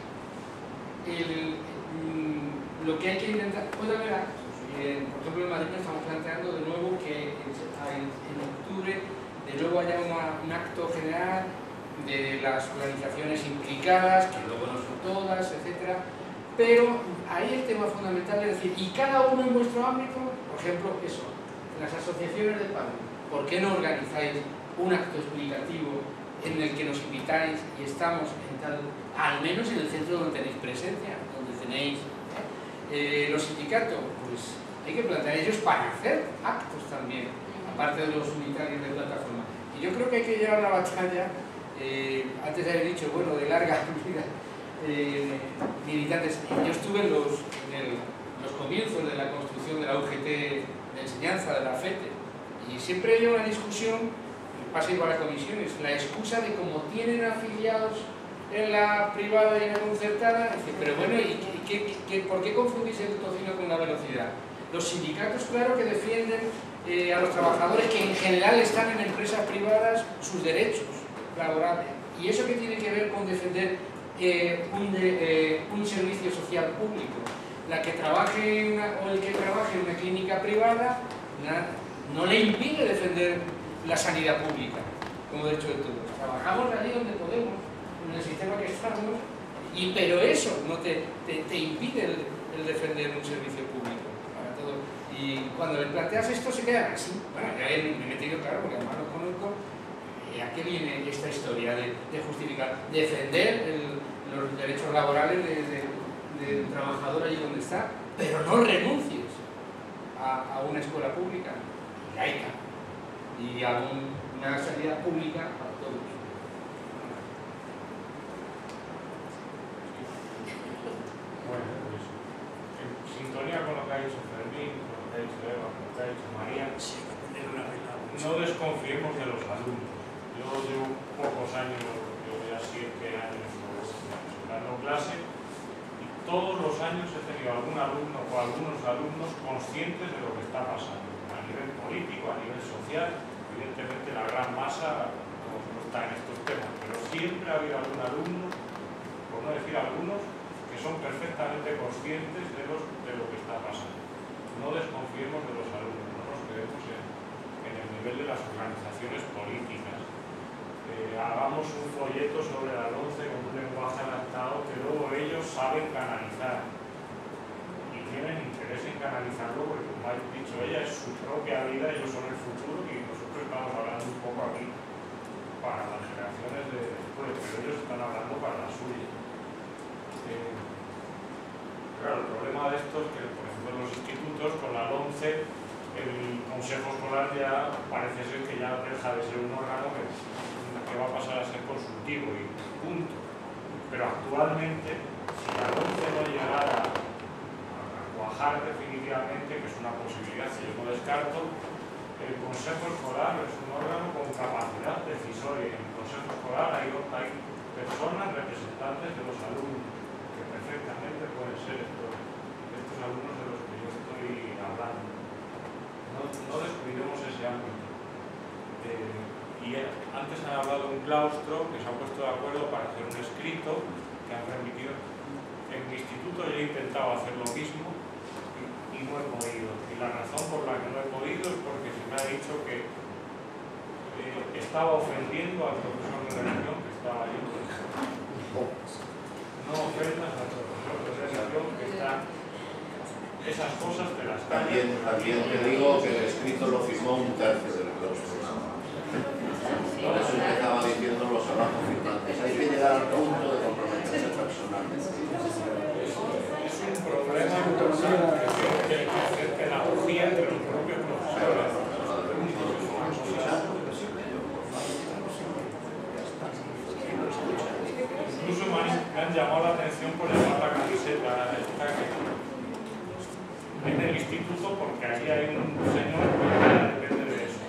lo que hay que intentar, puede haber actos. Por ejemplo, en Madrid estamos planteando de nuevo que en octubre de nuevo haya un acto general de las organizaciones implicadas, que luego no son todas, etcétera. Pero ahí el tema fundamental es decir, y cada uno en vuestro ámbito, por ejemplo, eso, las asociaciones de padres, ¿por qué no organizáis un acto explicativo en el que nos invitáis y estamos en tal, al menos en el centro donde tenéis presencia, donde tenéis los sindicatos? Pues hay que plantear ellos para hacer actos también, aparte de los unitarios de plataforma. Y yo creo que hay que llevar la batalla, antes de haber dicho, bueno, de larga vida, militantes. Yo estuve en los comienzos de la construcción de la UGT de enseñanza, de la FETE, y siempre hay una discusión, pasa igual a comisiones, la excusa de cómo tienen afiliados en la privada y en la concertada, dice, pero bueno, ¿y por qué confundís el tocino con la velocidad? Los sindicatos, claro, que defienden a los trabajadores que en general están en empresas privadas sus derechos laborales. ¿Y eso qué tiene que ver con defender un servicio social público? La que trabaje o el que trabaje en una clínica privada no le impide defender la sanidad pública como derecho de todos. Trabajamos allí donde podemos, en el sistema que estamos, pero eso no te impide el defender un servicio público para todos. Y cuando le planteas esto se quedan así. Bueno, ya me he metido, claro, porque además lo conozco. ¿A qué viene esta historia de justificar? Defender los derechos laborales del trabajador allí donde está, pero no renuncies a una escuela pública laica y a una sanidad pública para todos. Bueno, pues en sintonía con lo que ha dicho Fermín, con lo que ha dicho Eva, con lo que ha dicho María, no desconfiemos de los alumnos. Yo llevo pocos años, yo ya 7 años dando clase, y todos los años he tenido algún alumno o algunos alumnos conscientes de lo que está pasando, a nivel político, a nivel social. Evidentemente la gran masa no está en estos temas, pero siempre ha habido algún alumno, por no decir algunos, que son perfectamente conscientes de lo que está pasando. No desconfiemos de los alumnos, no nos quedemos en el nivel de las organizaciones políticas. Hagamos un folleto sobre la LOMCE con un lenguaje adaptado que luego ellos saben canalizar y tienen interés en canalizarlo porque, como ha dicho ella, es su propia vida, ellos son el futuro y nosotros estamos hablando un poco aquí para las generaciones de después, pero ellos están hablando para la suya. Claro, el problema de esto es que, por ejemplo, en los institutos con la LOMCE el consejo escolar ya parece ser que ya deja de ser un órgano que va a pasar a ser consultivo y punto. Pero actualmente, si la LOMCE no llegara a cuajar definitivamente, que es una posibilidad que yo no descarto, el consejo escolar es un órgano con capacidad decisoria. En el consejo escolar hay personas representantes de los alumnos que perfectamente pueden ser estos alumnos de los que yo estoy hablando. No descuidemos ese ámbito. Y antes han hablado de un claustro que se ha puesto de acuerdo para hacer un escrito que han remitido. En mi instituto yo he intentado hacer lo mismo y no he podido. Y la razón por la que no he podido es porque se me ha ha dicho que estaba ofendiendo al profesor de religión que estaba ahí. No ofendas al profesor de religión que está... Esas cosas te las También te digo que el escrito lo firmó un tercio de los firmantes. Por eso empezaba diciendo los abajo firmantes. Hay que llegar al punto de comprometerse personalmente. Es un problema que la urgía entre los propios profesores. Incluso me han llamado la atención por llevar la camiseta esta en el instituto, porque allí hay un señor que depende de eso.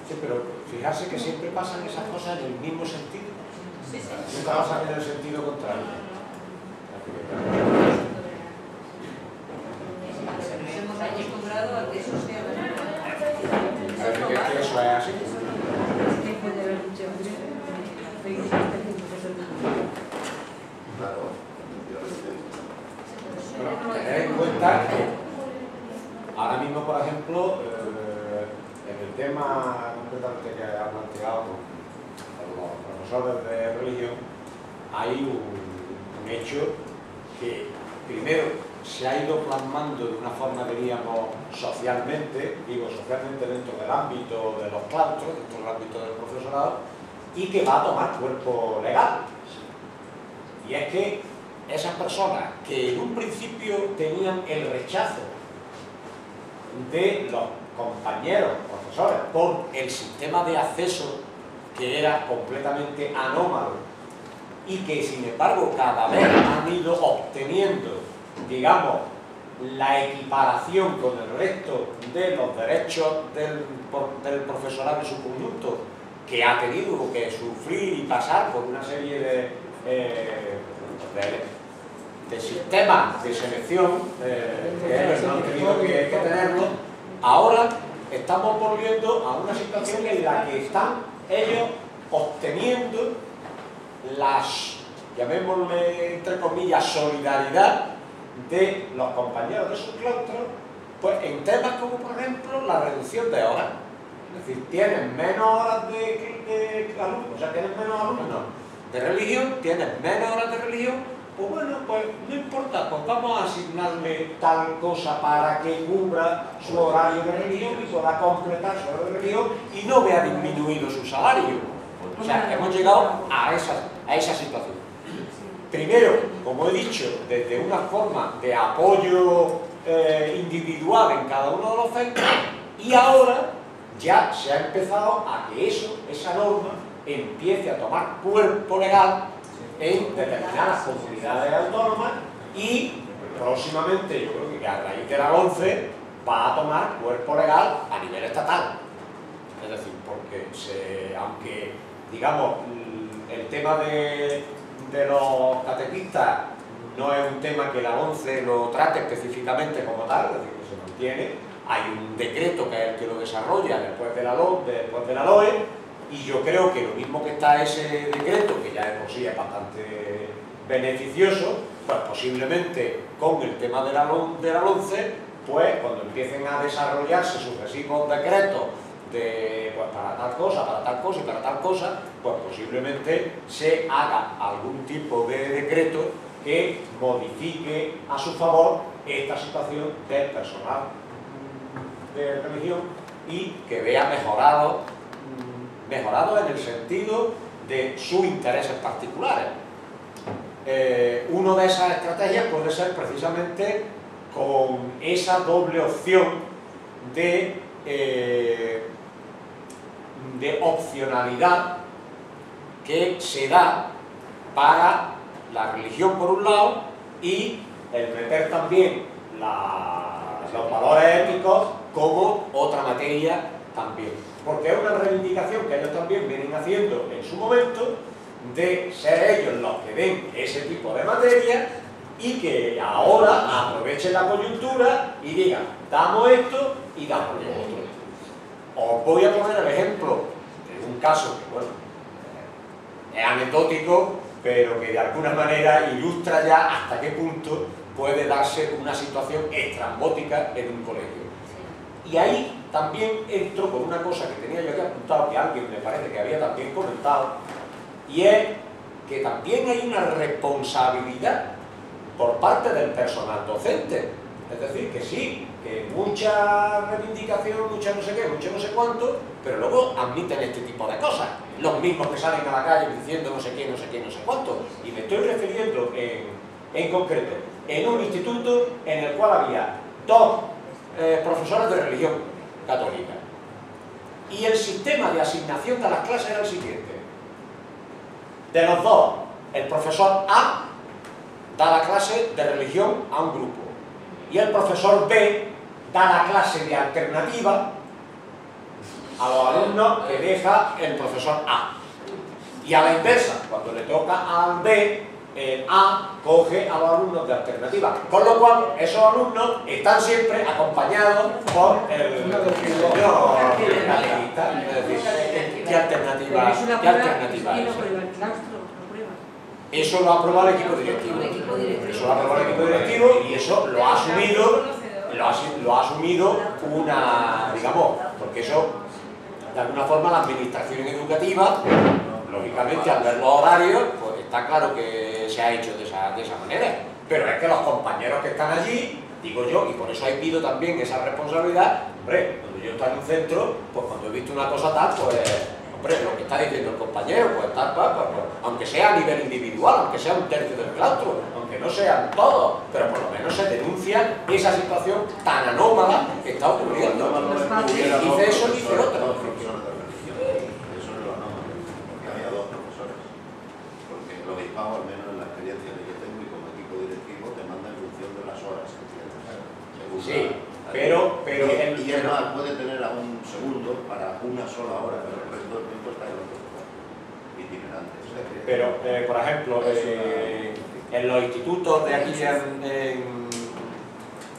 Sí, pero fijarse que siempre pasan esas cosas en el mismo sentido. Nunca pasan en el sentido contrario. Nos hemos acostumbrado a que eso sea verdad. Parece que eso es así. Claro. Bueno, tener en cuenta que ahora mismo, por ejemplo, en el tema concretamente que ha planteado los profesores de religión, hay un hecho que primero se ha ido plasmando de una forma, diríamos, socialmente, digo socialmente dentro del ámbito de los claustros, dentro del ámbito del profesorado, y que va a tomar cuerpo legal. Y es que esas personas que en un principio tenían el rechazo de los compañeros profesores por el sistema de acceso que era completamente anómalo y que sin embargo cada vez han ido obteniendo, digamos, la equiparación con el resto de los derechos del profesorado en su conjunto, que ha tenido que sufrir y pasar por una serie de sistemas de selección que ellos no han tenido que tenerlo. Ahora estamos volviendo a una situación en la que están ellos obteniendo las, llamémosle entre comillas, solidaridad de los compañeros de su claustro, pues en temas como por ejemplo la reducción de horas. Es decir, tienen menos horas de alumnos, o sea, tienen menos alumnos de religión, tienen menos horas de religión, pues bueno, pues no importa, pues vamos a asignarle tal cosa para que cubra su horario de religión y pueda completar su horario de religión y no vea disminuido su salario. O sea, hemos llegado a esa situación. Primero, como he dicho, desde una forma de apoyo individual en cada uno de los centros, y ahora ya se ha empezado a que esa norma empiece a tomar cuerpo legal en determinadas comunidades autónomas y próximamente, yo creo que a raíz de la 11 va a tomar cuerpo legal a nivel estatal. Es decir, porque aunque, digamos, el tema de los catequistas no es un tema que la 11 lo trate específicamente como tal, es decir, que se mantiene. Hay un decreto que es el que lo desarrolla después de la LOE, y yo creo que lo mismo que está ese decreto, que ya de por sí es bastante beneficioso, pues posiblemente con el tema de la 11, pues cuando empiecen a desarrollarse sucesivos decretos pues para tal cosa y para tal cosa, pues posiblemente se haga algún tipo de decreto que modifique a su favor esta situación del personal de religión y que vea mejorado en el sentido de sus intereses particulares. Una de esas estrategias puede ser precisamente con esa doble opción de opcionalidad que se da para la religión por un lado y el meter también los valores éticos como otra materia también, porque es una reivindicación que ellos también vienen haciendo en su momento de ser ellos los que den ese tipo de materia y que ahora aprovechen la coyuntura y digan, damos esto y damos lo otro. Os voy a poner el ejemplo de un caso que, bueno, es anecdótico, pero que de alguna manera ilustra ya hasta qué punto puede darse una situación estrambótica en un colegio. Y ahí también entro con una cosa que tenía yo aquí apuntado, que alguien me parece que había también comentado, y es que también hay una responsabilidad por parte del personal docente. Es decir, que sí, que mucha reivindicación, mucha no sé qué, mucho no sé cuánto, pero luego admiten este tipo de cosas. Los mismos que salen a la calle diciendo no sé qué, no sé qué, no sé cuánto. Y me estoy refiriendo en concreto en un instituto en el cual había 2 profesores de religión católica. Y el sistema de asignación de las clases era el siguiente. De los 2, el profesor A da la clase de religión a un grupo y el profesor B da la clase de alternativa a los alumnos que deja el profesor A. Y a la inversa, cuando le toca al B, el A coge a los alumnos de alternativa. Con lo cual, esos alumnos están siempre acompañados por el... ¿Qué alternativa es? Eso lo aprueba el equipo directivo. Eso lo aprueba el equipo directivo y eso lo ha asumido una, digamos, porque eso, de alguna forma, la administración educativa, lógicamente, al ver los horarios, pues está claro que se ha hecho de esa manera. Pero es que los compañeros que están allí, digo yo, y por eso he pido también esa responsabilidad, hombre, cuando yo estoy en un centro, pues cuando he visto una cosa tal, pues... Hombre, lo que está diciendo el compañero, pues tal, pues, aunque sea a nivel individual, aunque sea un tercio del claustro, aunque no sean todos, pero por lo menos se denuncia esa situación tan anómala que está ocurriendo. Dice eso, dice otro. Eso es lo anómalo, porque había 2 profesores. Porque el obispado, al menos en la experiencia que yo tengo y como equipo directivo, te manda en función de las horas. Sí. Pero y es más, puede tener a un segundo para una sola hora, pero el resto del tiempo está en otro itinerante. Pero, por ejemplo, en los institutos de aquí,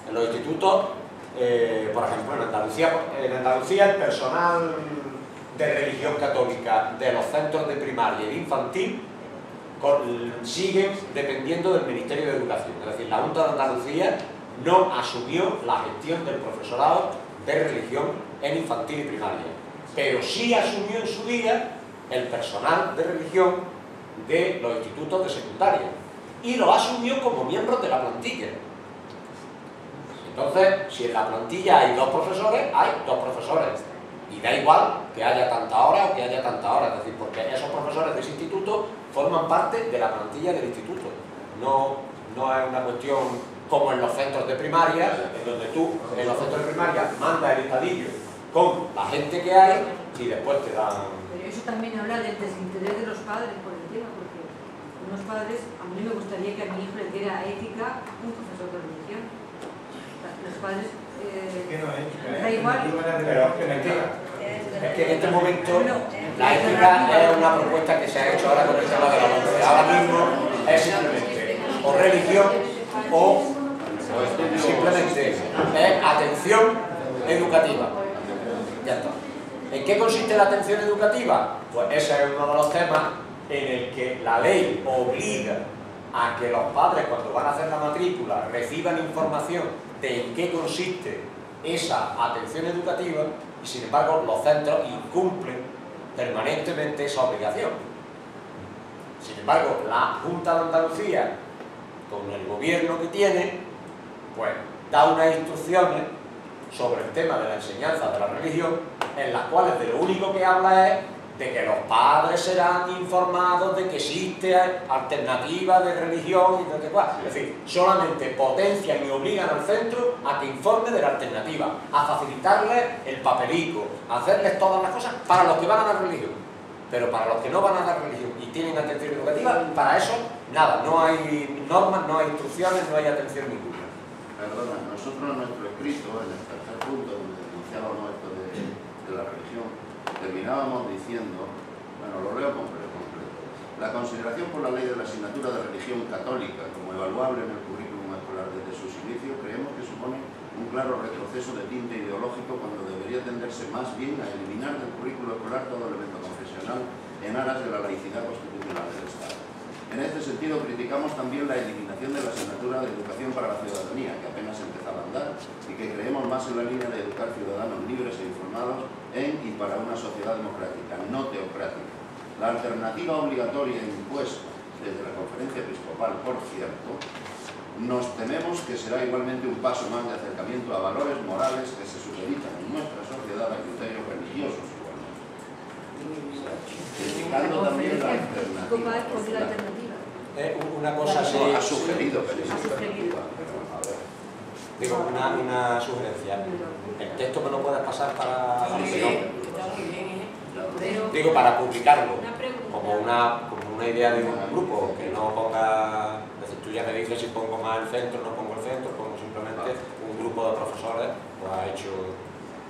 en los institutos, por ejemplo, en Andalucía el personal de religión católica de los centros de primaria y de infantil siguen dependiendo del Ministerio de Educación. Es decir, la Junta de Andalucía no asumió la gestión del profesorado de religión en infantil y primaria, pero sí asumió en su día el personal de religión de los institutos de secundaria y lo asumió como miembros de la plantilla. Entonces, si en la plantilla hay 2 profesores, hay 2 profesores y da igual que haya tanta hora o que haya tanta hora, es decir, porque esos profesores de ese instituto forman parte de la plantilla del instituto. No es una cuestión como en los centros de primaria, en donde tú, en los centros de primaria, mandas el estadillo con la gente que hay y después te dan... Pero eso también habla del desinterés de los padres por el tema, porque unos padres, a mí me gustaría que a mi hijo le diera ética un profesor de religión. Los padres... da igual. Pero es que en este momento la ética es una propuesta que se ha hecho ahora con el tema de la muerte. Ahora mismo es simplemente o religión o simplemente es atención educativa. Ya está. ¿En qué consiste la atención educativa? Pues ese es uno de los temas en el que la ley obliga a que los padres, cuando van a hacer la matrícula, reciban información de en qué consiste esa atención educativa y, sin embargo, los centros incumplen permanentemente esa obligación. Sin embargo, la Junta de Andalucía, con el gobierno que tiene, pues da unas instrucciones sobre el tema de la enseñanza de la religión, en las cuales de lo único que habla es de que los padres serán informados de que existe alternativa de religión y de cuál. Es decir, solamente potencian y obligan al centro a que informe de la alternativa, a facilitarles el papelico, a hacerles todas las cosas para los que van a la religión. Pero para los que no van a la religión y tienen atención educativa, para eso nada, no hay normas, no hay instrucciones, no hay atención ninguna. Perdona, nosotros en nuestro escrito, en el tercer punto, donde denunciábamos esto de la religión, terminábamos diciendo, bueno, lo leo completo. La consideración por la ley de la asignatura de religión católica como evaluable en el currículum escolar desde sus inicios creemos que supone un claro retroceso de tinte ideológico cuando debería tenderse más bien a eliminar del currículo escolar todo elemento confesional en aras de la laicidad constitucional del Estado. En este sentido criticamos también la eliminación de la asignatura de educación para la ciudadanía, que apenas empezaba a andar y que creemos más en la línea de educar ciudadanos libres e informados en y para una sociedad democrática, no teocrática. La alternativa obligatoria impuesta desde la Conferencia Episcopal, por cierto, nos tememos que será igualmente un paso más de acercamiento a valores morales que se supeditan en nuestra sociedad a criterios religiosos igualmente. Criticando también la alternativa. Una cosa sí. Ha sugerido, pero digo, una sugerencia. El texto me lo puedes pasar para la digo, para publicarlo como una idea de un grupo, que no ponga, tú ya me dices si pongo más el centro, no pongo el centro, pongo simplemente un grupo de profesores, pues ha hecho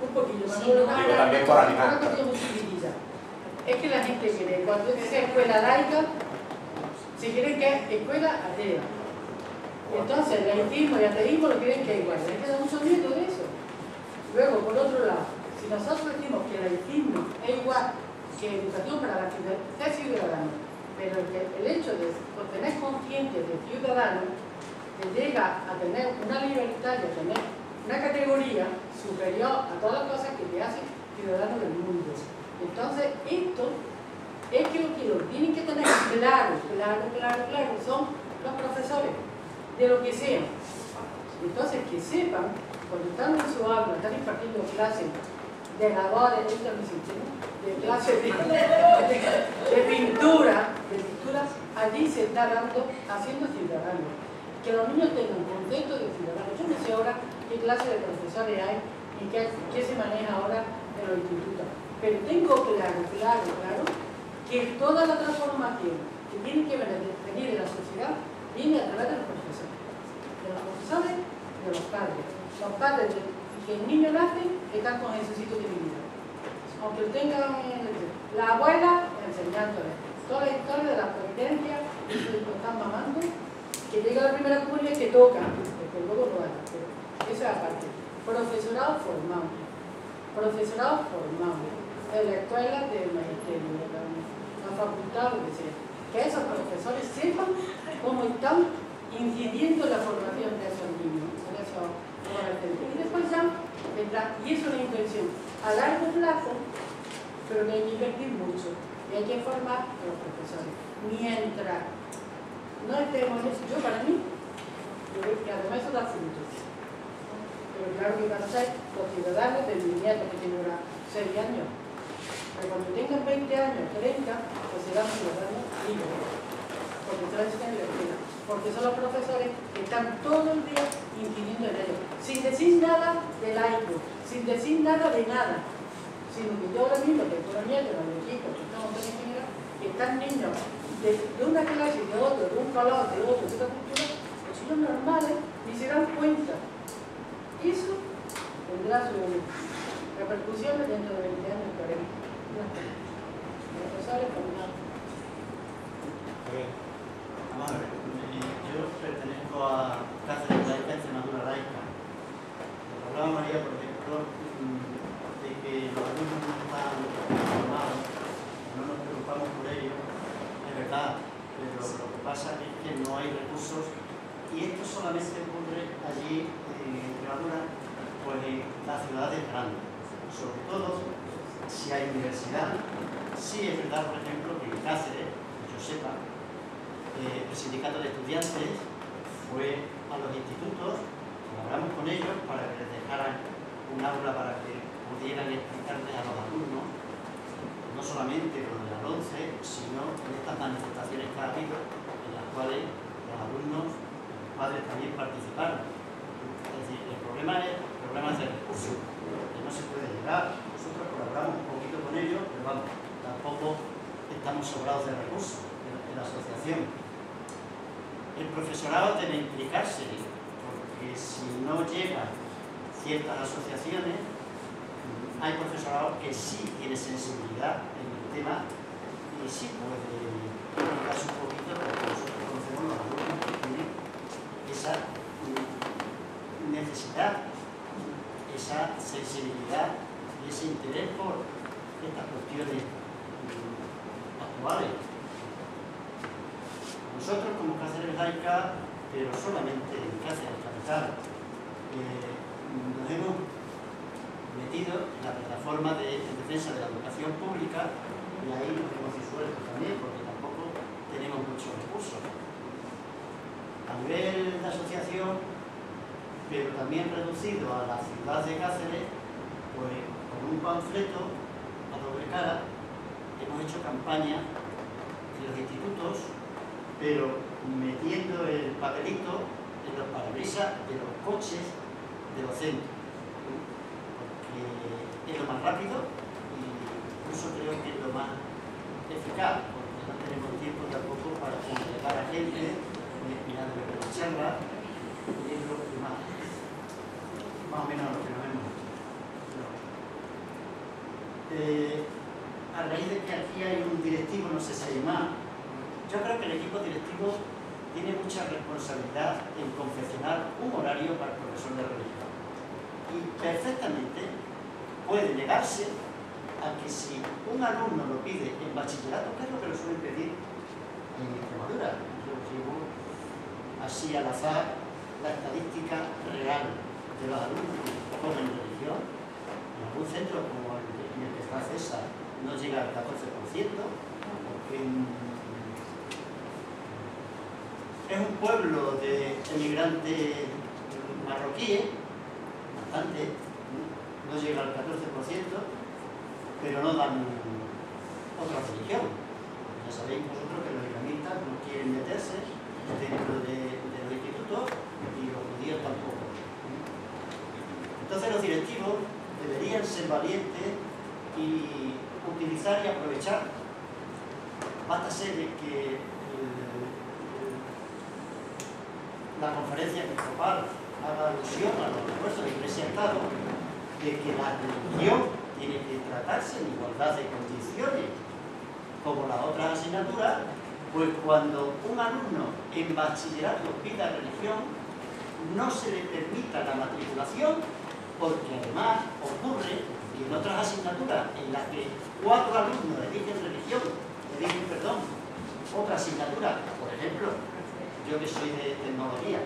un poquillo más. Digo también por animar. Es que la gente quiere, cuando dice escuela laica, si quieren que es escuela atea. Entonces el laicismo y ateísmo lo quieren que igual, hay que dar un sonido de eso. Luego, por otro lado, si nosotros decimos que el laicismo es igual que educación para la ciudadano, pero el hecho de tener consciente de ciudadano te llega a tener una libertad y a tener una categoría superior a todas las cosas que te hacen ciudadano del mundo. Entonces, esto es que lo tienen que tener claro, son los profesores, de lo que sea. Entonces, que sepan, cuando están en su aula, están impartiendo clases de labores, de clases de pintura, allí se está haciendo ciudadanos. Que los niños tengan un concepto de ciudadanos. Yo no sé ahora qué clase de profesores hay y qué se maneja ahora en los institutos. Pero tengo claro que toda la transformación que tiene que venir de la sociedad viene a través de los profesores. De los profesores y de los padres. Los padres que el niño nace están con ese sitio de vida. Aunque tengan la abuela enseñándole toda la historia de la providencia, que están mamando, que llega a la primera comunidad y que toca, porque luego no haga, pero eso es aparte. Profesorado formado en la escuela del magisterio, en la facultad, lo que sea. Que esos profesores sepan cómo están incidiendo en la formación de esos niños, en esos adolescentes. Y después ya vendrá, y eso es una inversión a largo plazo, pero que hay que invertir mucho y hay que formar a los profesores. Mientras no estemos en eso, yo para mí, yo creo que además eso da frutos. Pero claro que van a ser los ciudadanos de mi nieto que tiene ahora 6 años. Pero cuando tengan 20 años, 30, pues serán ciudadanos libres. Porque se en la escuela. Porque son los profesores que están todo el día incidiendo en ellos. Sin decir nada de laico, sin decir nada de nada. Sino que yo ahora mismo, que tengo nietos, los hijos, que estamos en general, que están niños de una clase y de otro, de un color, de otro, de otra cultura, pues son normales, ni se dan cuenta. Eso tendrá sus repercusiones dentro de 20 años, 40. Profesores formados. Vamos a ver, yo pertenezco a Cáceres Laica, Extremadura Laica. Hablaba María, por ejemplo, de que los alumnos no están formados, no nos preocupamos por ello, es verdad, pero lo que pasa es que no hay recursos y esto solamente ocurre allí en Extremadura, pues en las ciudades grandes, sobre todo si hay universidad. Sí es verdad, por ejemplo, que en Cáceres, que yo sepa, el sindicato de estudiantes fue a los institutos, hablamos con ellos para que les dejaran un aula para que pudieran explicarles a los alumnos, no solamente con el 11, sino en estas manifestaciones que ha habido, en las cuales los alumnos, los padres también participaron. Es decir, el problema es de recursos, que no se puede llegar. Nosotros colaboramos un poquito con ellos, pero vamos, tampoco estamos sobrados de recursos en la asociación. El profesorado debe implicarse, porque si no llegan ciertas asociaciones, hay profesorado que sí tiene sensibilidad en el tema y sí puede implicarse explicarse un poquito, porque nosotros conocemos los alumnos que tienen esa necesidad, esa sensibilidad y ese interés por estas cuestiones actuales. Nosotros como Cáceres Laica, pero solamente en Cáceres Capital, nos hemos metido en la plataforma en defensa de la educación pública y ahí nos hemos disuelto también porque tampoco tenemos muchos recursos. A nivel de asociación, pero también reducido a la ciudad de Cáceres, pues con un panfleto a doble cara hemos hecho campaña en los institutos, pero metiendo el papelito en los parabrisas de los coches de los centros, porque es lo más rápido y incluso creo que es lo más eficaz, porque no tenemos tiempo tampoco para congregar a gente, mirando la charla, y es lo que más o menos lo que nos hemos hecho. A raíz de que aquí hay un directivo, no sé si hay más, yo creo que el equipo directivo tiene mucha responsabilidad en confeccionar un horario para el profesor de religión. Y perfectamente puede llegarse a que si un alumno lo pide en bachillerato, que es lo que lo suelen pedir en Extremadura, yo digo así al azar la estadística real de los alumnos que cogen religión, en algún centro como en el que está César no llega al 14%, porque es un pueblo de emigrantes marroquíes, bastante, no llega al 14%, pero no dan otra religión. Ya sabéis vosotros que los islamistas no quieren meterse dentro de los institutos y los judíos tampoco. Entonces los directivos deberían ser valientes y utilizar y aprovechar. Basta ser de que la conferencia episcopal haga alusión a los esfuerzos de Iglesia-Estado de que la religión tiene que tratarse en igualdad de condiciones como las otras asignaturas, pues cuando un alumno en bachillerato pida religión no se le permita la matriculación, porque además ocurre que en otras asignaturas en las que 4 alumnos eligen otra asignatura, por ejemplo, yo que soy de tecnología,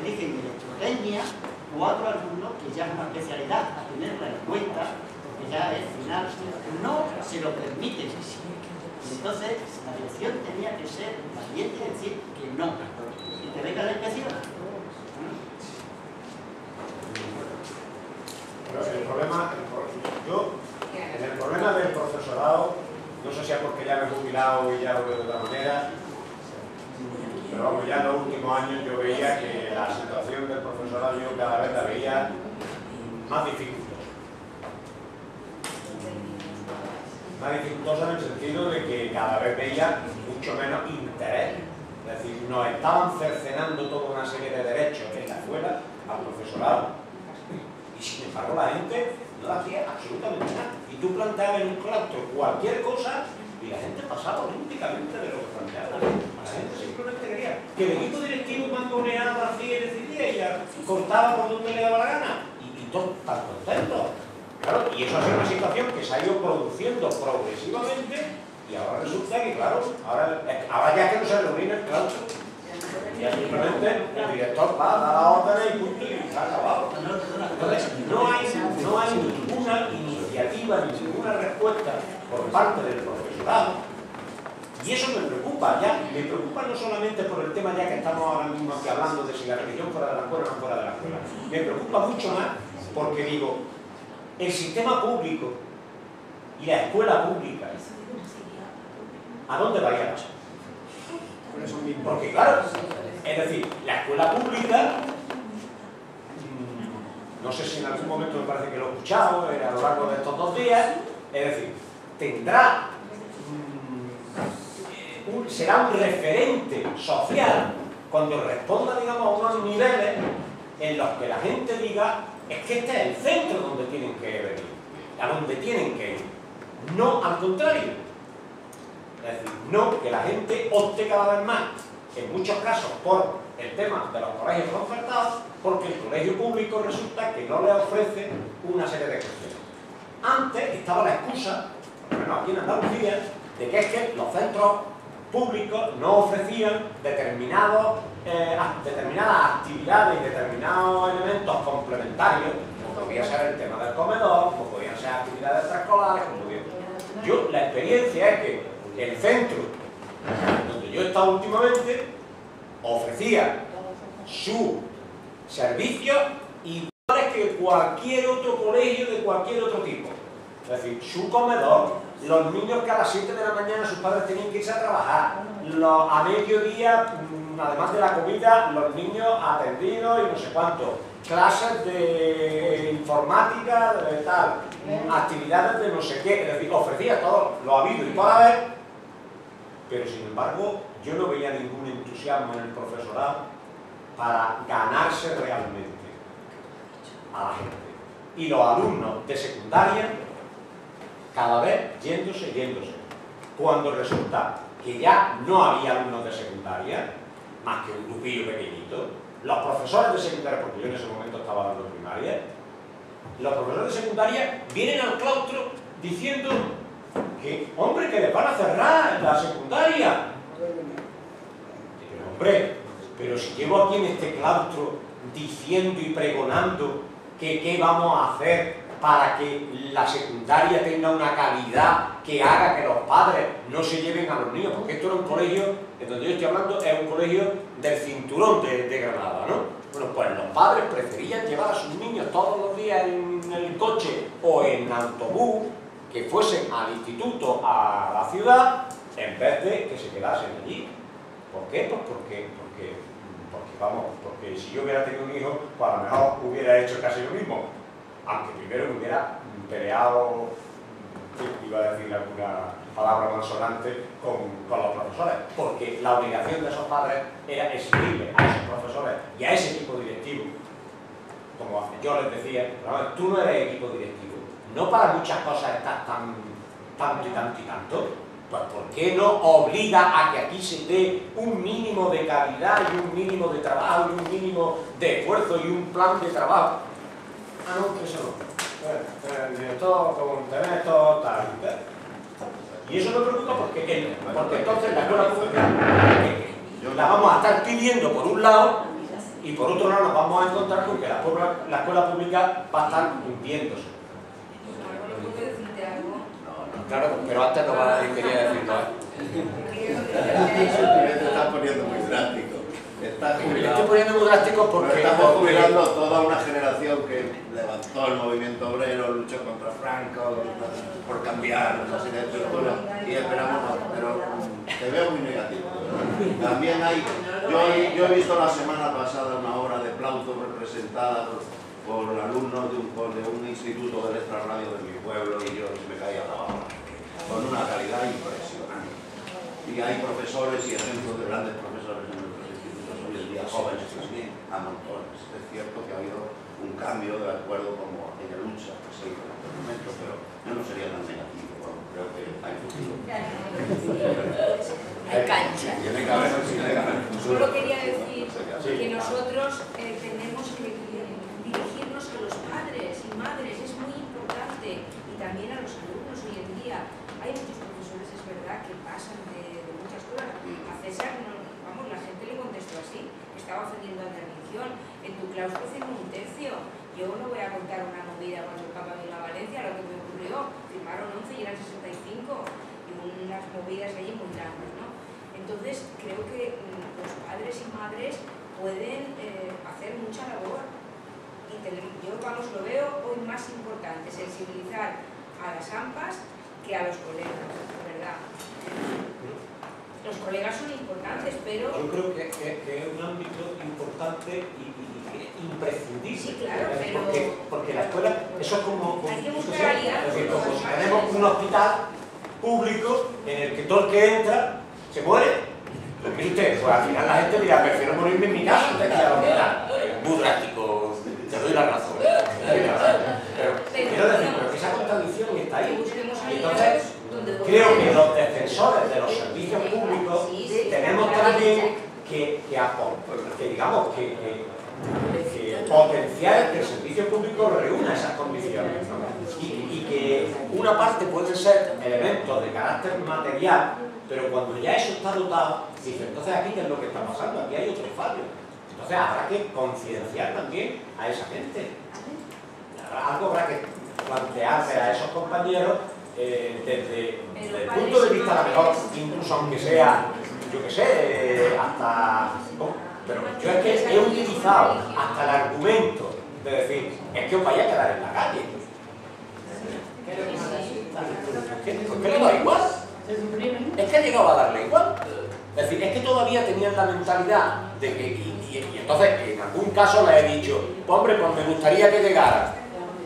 eligen electrotecnia, 4 alumnos, que ya es una especialidad a tenerla en cuenta, porque ya es final, no se lo permiten. Entonces, la dirección tenía que ser valiente y decir que no, y que venga la inspección. Pero el problema del profesorado, no sé si es porque ya me he jubilado y ya lo veo de otra manera, pero vamos, ya en los últimos años yo veía que la situación del profesorado yo cada vez la veía más dificultosa. Más dificultosa en el sentido de que cada vez veía mucho menos interés. Es decir, nos estaban cercenando toda una serie de derechos en la escuela al profesorado. Y sin embargo la gente no hacía absolutamente nada. Y tú planteabas en un claustro cualquier cosa y la gente pasaba olímpicamente de lo que planteaba. La gente simplemente quería que el equipo directivo mangoneaba, hacía y decidía y ya cortaba por donde le daba la gana. Y todos tan contentos. Claro, y eso ha sido una situación que se ha ido produciendo progresivamente y ahora resulta que, claro, ahora ya que no se reúne el claustro. Ya simplemente el director va a dar la orden y punto y se ha acabado. Entonces, no hay ninguna iniciativa ni ninguna respuesta por parte del profesorado. Y eso me preocupa, ya. Me preocupa no solamente por el tema ya que estamos ahora mismo aquí hablando de si la religión fuera de la escuela o no fuera de la escuela. Me preocupa mucho más porque digo, el sistema público y la escuela pública, ¿a dónde va a ir? Porque claro, es decir, la escuela pública, no sé si en algún momento me parece que lo he escuchado a lo largo de estos 2 días, es decir, tendrá, será un referente social cuando responda, digamos, a unos niveles en los que la gente diga, es que este es el centro donde tienen que venir, a donde tienen que ir, no al contrario. Es decir, no que la gente opte cada vez más, en muchos casos, por el tema de los colegios concertados, porque el colegio público resulta que no le ofrece una serie de cuestiones. Antes estaba la excusa, por lo menos aquí en Andalucía, de que es que los centros públicos no ofrecían determinadas actividades y determinados elementos complementarios, como podía ser el tema del comedor, como podían ser actividades extraescolares, como podían... Yo, la experiencia es que el centro donde yo he estado últimamente ofrecía su servicio iguales que cualquier otro colegio de cualquier otro tipo. Es decir, su comedor, los niños que a las 7 de la mañana sus padres tenían que irse a trabajar, a mediodía, además de la comida, los niños atendidos y no sé cuánto, clases de informática, de tal, actividades de no sé qué, es decir, ofrecía todo lo habido y por haber, pero sin embargo yo no veía ningún entusiasmo en el profesorado para ganarse realmente a la gente. Y los alumnos de secundaria cada vez yéndose. Cuando resulta que ya no había alumnos de secundaria, más que un grupillo pequeñito, los profesores de secundaria, porque yo en ese momento estaba dando primaria, los profesores de secundaria vienen al claustro diciendo que, hombre, que les van a cerrar la secundaria. Pero, hombre, pero si llevo aquí en este claustro diciendo y pregonando que qué vamos a hacer para que la secundaria tenga una calidad que haga que los padres no se lleven a los niños, porque esto era un colegio, de donde yo estoy hablando, es un colegio del cinturón de Granada, ¿no? Bueno, pues los padres preferían llevar a sus niños todos los días en el coche o en autobús, que fuesen al instituto, a la ciudad, en vez de que se quedasen allí. ¿Por qué? Pues porque si yo hubiera tenido un hijo, pues a lo mejor hubiera hecho casi lo mismo. Aunque primero me hubiera peleado, iba a decir alguna palabra malsonante, con los profesores, porque la obligación de esos padres era exigirle a esos profesores y a ese equipo directivo, como yo les decía, tú no eres equipo directivo, no para muchas cosas estás tanto y tanto, pues ¿por qué no obliga a que aquí se dé un mínimo de calidad y un mínimo de trabajo y un mínimo de esfuerzo y un plan de trabajo? Ah, no, que eso no. El director, con tener esto, tal. Y eso me preocupa porque entonces la escuela pública la vamos a estar pidiendo por un lado y por otro lado nos vamos a encontrar con que la escuela pública va a estar hundiéndose. Claro, pero antes no quería decirlo. Te estás poniendo muy drástico. Me estoy poniendo muy drástico porque estamos jubilando toda una generación que levantó el movimiento obrero, luchó contra Franco, por cambiar una serie de estructuras y esperamos, pero te veo muy negativo. También hay, yo he visto la semana pasada una obra de Plauto representada por alumnos de un instituto del extrarradio de mi pueblo y yo me caía la baba, con una calidad impresionante. Y hay profesores y ejemplos de grandes profesores en nuestros institutos hoy en día, jóvenes también, a montones. Es cierto que ha habido un cambio de acuerdo como aquella lucha que se hizo en aquel momento, pero yo no sería tan negativo, bueno, creo que hay futuro. Hay cancha. Solo quería decir que nosotros tenemos que dirigirnos a los padres y madres, es muy importante, y también a los alumnos hoy en día. Hay muchos profesores, es verdad, que pasan de muchas cosas. A César, la gente le contestó así, estaba ofendiendo a intervención. En tu claustro firmó un tercio. Yo no voy a contar una movida cuando el Papa vino a Valencia, lo que me ocurrió, firmaron 11 y eran 65, y unas movidas allí muy grandes, ¿no? Entonces, creo que los padres y madres pueden hacer mucha labor. Y yo, lo veo hoy más importante, sensibilizar a las AMPAs que a los colegas, ¿verdad? Los colegas son importantes, pero... Yo creo que es un ámbito importante y imprescindible. Sí, claro, pero... Porque la escuela, eso es como... Hay que buscar aliados. Tenemos un hospital público en el que todo el que entra se muere. Pues mire usted, pues al final la gente dirá, prefiero morirme en mi casa antes que ir al hospital. Muy drástico, te doy la razón. Pero quiero decir, que esa contradicción está ahí. Y entonces, creo que los defensores de los digamos, que potenciar que el servicio público reúna esas condiciones, ¿no? Y que una parte puede ser elementos de carácter material, pero cuando ya eso está dotado, dice, entonces aquí qué es lo que está pasando, aquí hay otro fallo. Entonces habrá que concienciar también a esa gente. Algo habrá que plantearse a esos compañeros desde el punto de vista, a lo mejor, incluso aunque sea, yo qué sé, hasta... Pero yo es que he utilizado hasta el argumento de decir, es que os vais a quedar en la calle. ¿Qué le da igual? Es que ha llegado a darle igual. Es decir, es que todavía tenían la mentalidad de que... Y entonces, en algún caso le he dicho, hombre, pues me gustaría que llegara.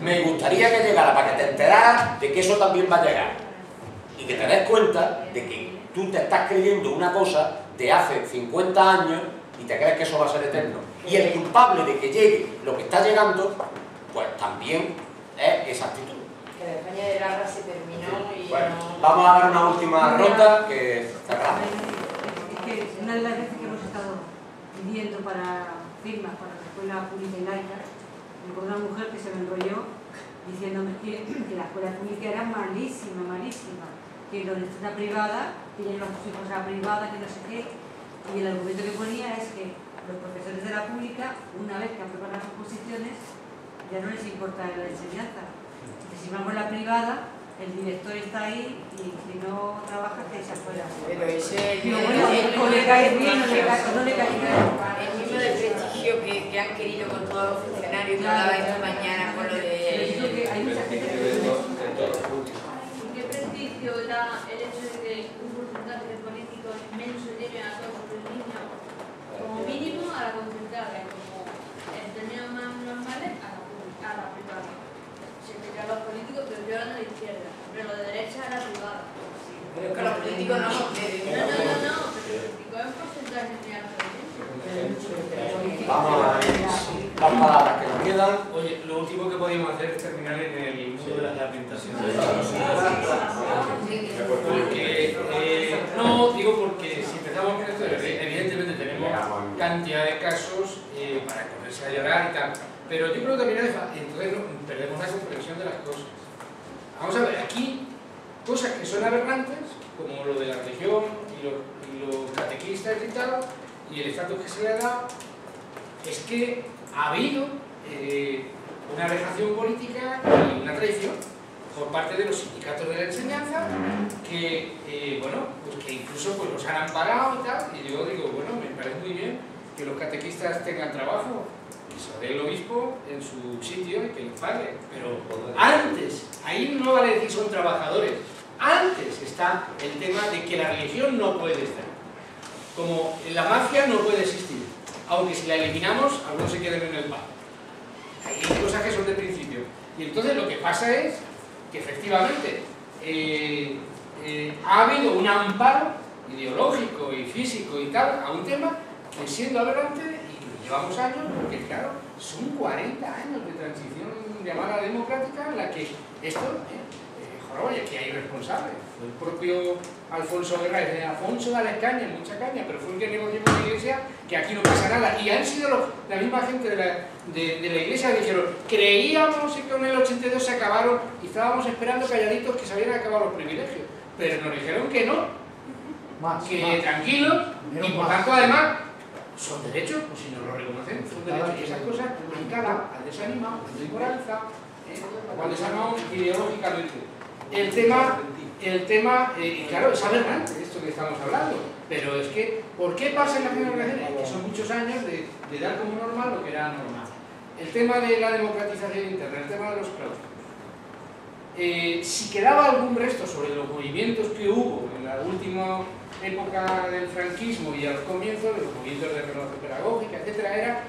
Me gustaría que llegara para que te enteraras de que eso también va a llegar. Y que te des cuenta de que tú te estás creyendo una cosa de hace 50 años y te crees que eso va a ser eterno. Y el culpable de que llegue lo que está llegando, pues también es esa actitud. Que la España de Larra se terminó y bueno, no... vamos a dar una última ronda que cerramos. Es que una de las veces que hemos estado pidiendo para firmas para la escuela pública y laica, me acuerdo de una mujer que se me enrolló diciéndome que la escuela pública era malísima, malísima, que donde está la privada, que llevan los hijos a la privada, que no sé qué. Y el argumento que ponía es que los profesores de la pública, una vez que aprueban las oposiciones, ya no les importa la enseñanza. Que si vamos a la privada, el director está ahí y si no trabaja, que se afuera. Pero ese digo, bueno, o le cae bien o no le cae bien. El mismo de prestigio que han querido con todos los funcionarios que hablaba esta mañana con lo de... Hay mucha gente que... ¿Qué prestigio da el hecho de que un porcentaje de políticos inmenso llegue a todos los niños, como mínimo a la concentrada, como en términos más normales a la privada? Siempre que a los políticos, pero yo hablo de la izquierda, pero los de derecha a la privada. Pero es que los políticos no nos quieren. No, pero el político es un porcentaje de la Vamos a ver las palabras que nos quedan. Oye, lo último que podíamos hacer es terminar en el mundo de las lamentaciones. Porque, no, digo porque si empezamos con esto, evidentemente tenemos cantidad de casos para ponerse a llorar y tal. Pero yo creo que también entonces perdemos la comprensión de las cosas. Vamos a ver, aquí cosas que son aberrantes, como lo de la religión y los catequistas y tal, y el estatus que se le ha dado, es que ha habido una vejación política y una traición por parte de los sindicatos de la enseñanza que, bueno, pues que incluso pues, los han amparado y tal, y yo digo, bueno, me parece muy bien que los catequistas tengan trabajo, que se dé el obispo en su sitio y que les pague, pero antes, ahí no vale decir son trabajadores, antes está el tema de que la religión no puede estar. Como la mafia no puede existir, aunque si la eliminamos, algunos se queden en el pan. Hay cosas que son de principio. Y entonces lo que pasa es que efectivamente ha habido un amparo ideológico y físico y tal a un tema que siendo aberrante y que llevamos años, porque claro, son 40 años de transición llamada democrática en la que esto, oye, que hay responsables. El propio Alfonso Guerra, Alfonso da la caña, mucha caña, pero fue el que negoció con la iglesia que aquí no pasa nada. Y han sido la misma gente de la iglesia que dijeron, creíamos que con el 82 se acabaron y estábamos esperando calladitos que se habían acabado los privilegios. Pero nos dijeron que no, que tranquilos, y por tanto además son derechos, pues si nos lo reconocen, son derechos. Y esas cosas han calado, han desanimado, han desmoralizado, han desarmado ideológicamente. El tema, y claro, es aberrante esto que estamos hablando, pero es que, ¿por qué pasa en las generaciones? Que son muchos años de dar como normal lo que era normal. El tema de la democratización de Internet, el tema de los claustros. Si quedaba algún resto sobre los movimientos que hubo en la última época del franquismo y a los comienzos, de los movimientos de renovación pedagógica, etcétera, era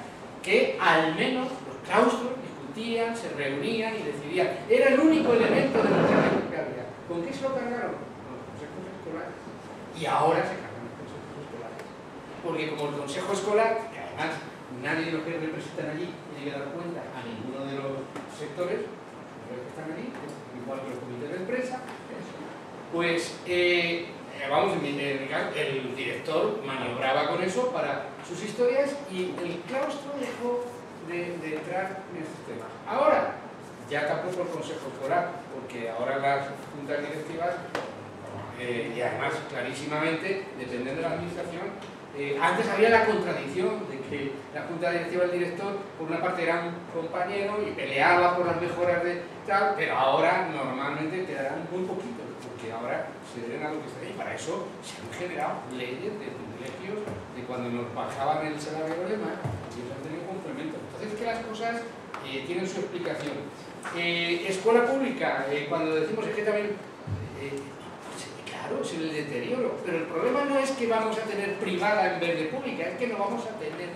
que al menos los claustros discutían, se reunían y decidían. Era el único elemento de ordenamiento que había. ¿Con qué se lo cargaron? Con los consejos escolares. Y ahora se cargan los consejos escolares. Porque como el consejo escolar, que además nadie de los que representan allí tiene que dar cuenta a ninguno de los sectores, los que están allí, igual que los comités de empresa, pues vamos, en mi caso, el director maniobraba con eso para sus historias y el claustro dejó de entrar en estos temas. Ahora, ya tampoco el Consejo Escolar, porque ahora las juntas directivas, y además clarísimamente, dependiendo de la administración, antes había la contradicción de que la junta directiva del director, por una parte era un compañero y peleaba por las mejoras de tal, pero ahora normalmente te darán muy poquito, porque ahora se deben a lo que está ahí. Para eso se han generado leyes de privilegios de cuando nos bajaban el salario y demás, y eso han tenido complemento. Entonces, que las cosas tienen su explicación. Escuela pública, cuando decimos es que también, claro, es el deterioro, pero el problema no es que vamos a tener privada en vez de pública, es que no vamos a tener.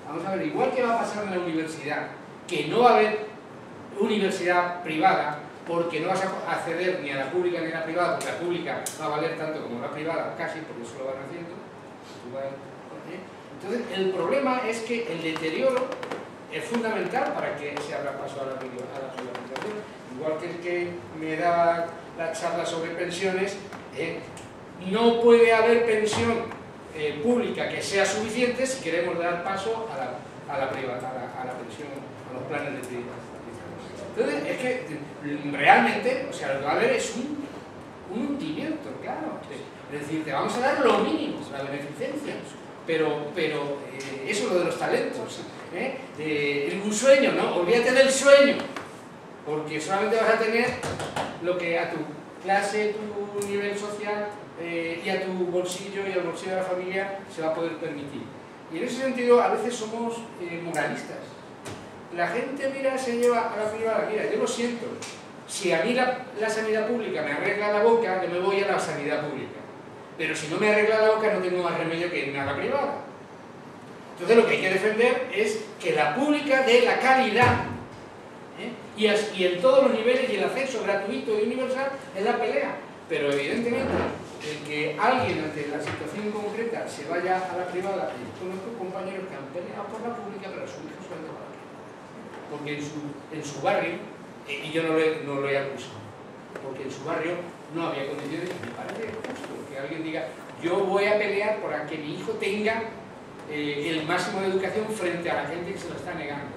Vamos a ver, igual que va a pasar en la universidad, que no va a haber universidad privada, porque no vas a acceder ni a la pública ni a la privada, porque la pública va a valer tanto como la privada, casi, porque eso lo van haciendo. Entonces, el problema es que el deterioro es fundamental para que se abra paso a la privatización. Igual que el que me da la charla sobre pensiones, no puede haber pensión pública que sea suficiente si queremos dar paso a la pensión, a los planes de privatización. Entonces, es que realmente, o sea, lo que va a haber es un hundimiento, claro. Es decir, te vamos a dar lo mínimo, la beneficencia, pero eso es lo de los talentos. Un sueño, ¿no? Olvídate del sueño, porque solamente vas a tener lo que a tu clase, tu nivel social y a tu bolsillo y al bolsillo de la familia se va a poder permitir. Y en ese sentido, a veces somos moralistas. La gente, mira, se lleva a la privada. Mira, yo lo siento, si a mí la sanidad pública me arregla la boca, yo me voy a la sanidad pública. Pero si no me arregla la boca, no tengo más remedio que irme a la privada. Entonces lo que hay que defender es que la pública dé la calidad, y en todos los niveles, y el acceso gratuito y universal es la pelea. Pero evidentemente, el que alguien ante la situación concreta se vaya a la privada, y conozco compañeros que han peleado por la pública, pero sus hijos se han ido a la privada. Porque en su barrio, y yo no lo he acusado, porque en su barrio no había condiciones, y me parece justo que alguien diga, yo voy a pelear por que mi hijo tenga el máximo de educación frente a la gente que se lo está negando.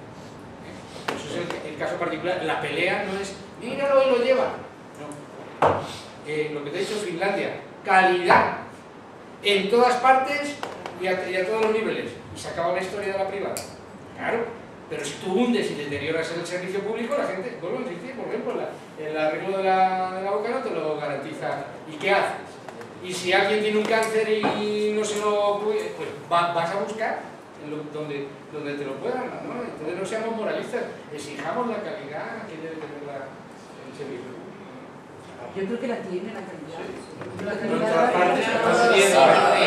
Eso es el caso particular. La pelea no es, míralo y lo lleva. No. Lo que te he dicho, Finlandia, calidad en todas partes y a todos los niveles. Y se acaba la historia de la privada. Claro, pero si tú hundes y deterioras el servicio público, la gente, vuelvo a insistir, por ejemplo, el arreglo de la boca no te lo garantiza. ¿Y qué haces? Y si alguien tiene un cáncer y no se lo puede, pues vas a buscar donde te lo puedan, ¿no? Entonces no seamos moralistas, exijamos la calidad que debe tener el servicio público. Yo creo que la tiene la calidad.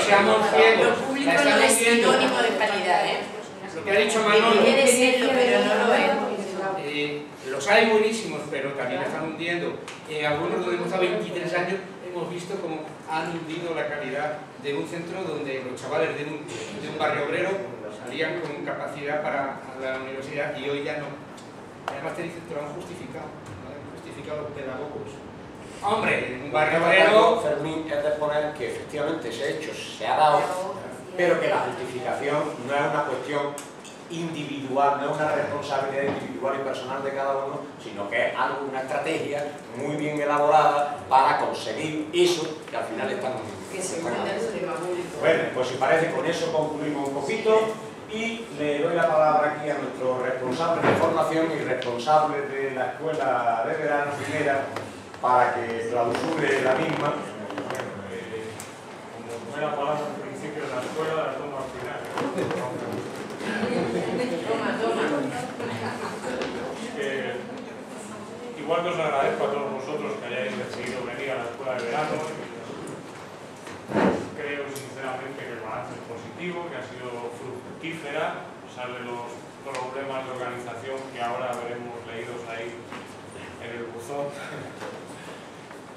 Seamos ciegos. Lo público no es sinónimo de calidad, Lo que ha dicho Manolo. Quiere serlo, pero no lo es. Los hay buenísimos, pero también están hundiendo. Algunos donde hemos estado 23 años hemos visto cómo han hundido la calidad de un centro donde los chavales de un barrio obrero salían con capacidad para la universidad y hoy ya no. Además te dicen, te lo han justificado, los pedagogos. Hombre, un barrio obrero... Fermín, es de poner que efectivamente ese hecho se ha dado, pero que la justificación no es una cuestión individual, no es una responsabilidad individual y personal de cada uno, sino que es algo, una estrategia muy bien elaborada para conseguir eso que al final estamos que se entienda el sistema público. Bueno, pues si parece con eso concluimos un poquito y le doy la palabra aquí a nuestro responsable de formación y responsable de la escuela de verano primera para que clausure la misma. Como tomé la palabra al principio de la escuela, la tomo al final. Igual que os agradezco a todos vosotros que hayáis decidido venir a la escuela de verano. Creo sinceramente que el balance es positivo, que ha sido fructífera, a pesar de los problemas de organización que ahora veremos leídos ahí en el buzón.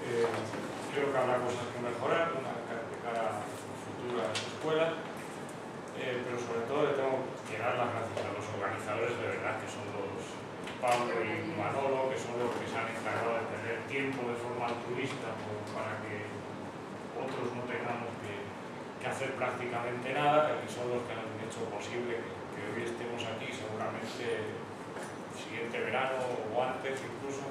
Creo que habrá cosas que mejorar de cara a futuras escuelas. Pero sobre todo le tengo que dar las gracias a los organizadores de verdad, que son los Pablo y Manolo, que son los que se han encargado de tener tiempo de forma altruista para que otros no tengamos que hacer prácticamente nada, y son los que han hecho posible que hoy estemos aquí. Seguramente el siguiente verano o antes incluso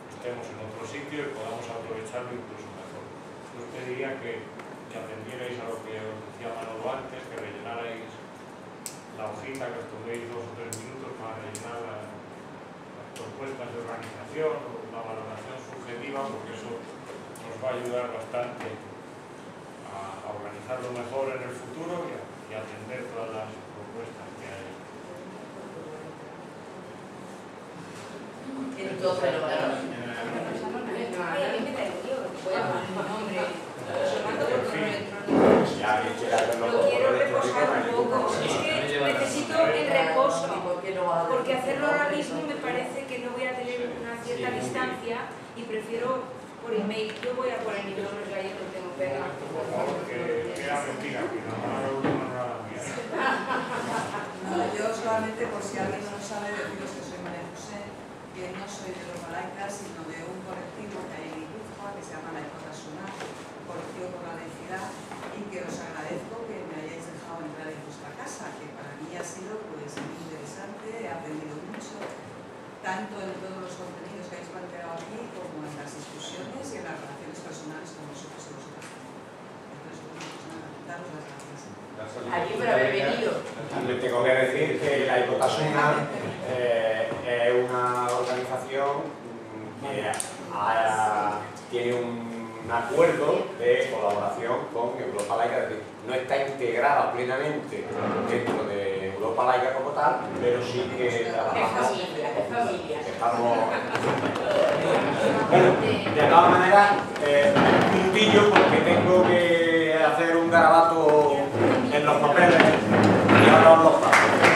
estemos en otro sitio y podamos aprovecharlo incluso mejor. Yo os pediría que atendierais a lo que os decía Manolo antes, que rellenarais la hojita, que os toméis 2 o 3 minutos para rellenar las propuestas de organización o la valoración subjetiva, porque eso nos va a ayudar bastante a organizarlo mejor en el futuro y a atender todas las propuestas que hay. Entonces, a mí me da lío, voy a poner mi nombre, lo mando por correo electrónico. Lo quiero reposar un poco, es que necesito el reposo, porque hacerlo ahora mismo me parece que no voy a tener una cierta distancia y prefiero por email. Yo voy a poner mi nombre, que ayer lo tengo pegado. Por favor, que era mentira, que no era mía. Yo solamente, por si alguien no lo sabe, deciros que soy María José, que no soy de los Malaicas, sino de un colectivo que hay en Guipúzcoa, que se llama La Ecotasuna, colectivo por la laicidad, y que os agradezco que me hayáis dejado entrar en vuestra casa, que para mí ha sido pues muy interesante, he aprendido mucho, tanto en todos los contenidos que habéis planteado aquí, como en las discusiones y en las relaciones personales con vosotros y vosotras. Entonces, pues nada, daros las gracias. Allí por haber venido. Le tengo que decir que la Ecotasuna es una organización que tiene un acuerdo de colaboración con Europa Laica, es decir, no está integrada plenamente dentro de Europa Laica como tal, pero sí que trabajamos. Estamos. Bueno, de todas maneras, un puntillo porque tengo que hacer un garabato en los papeles y ahora os los paso.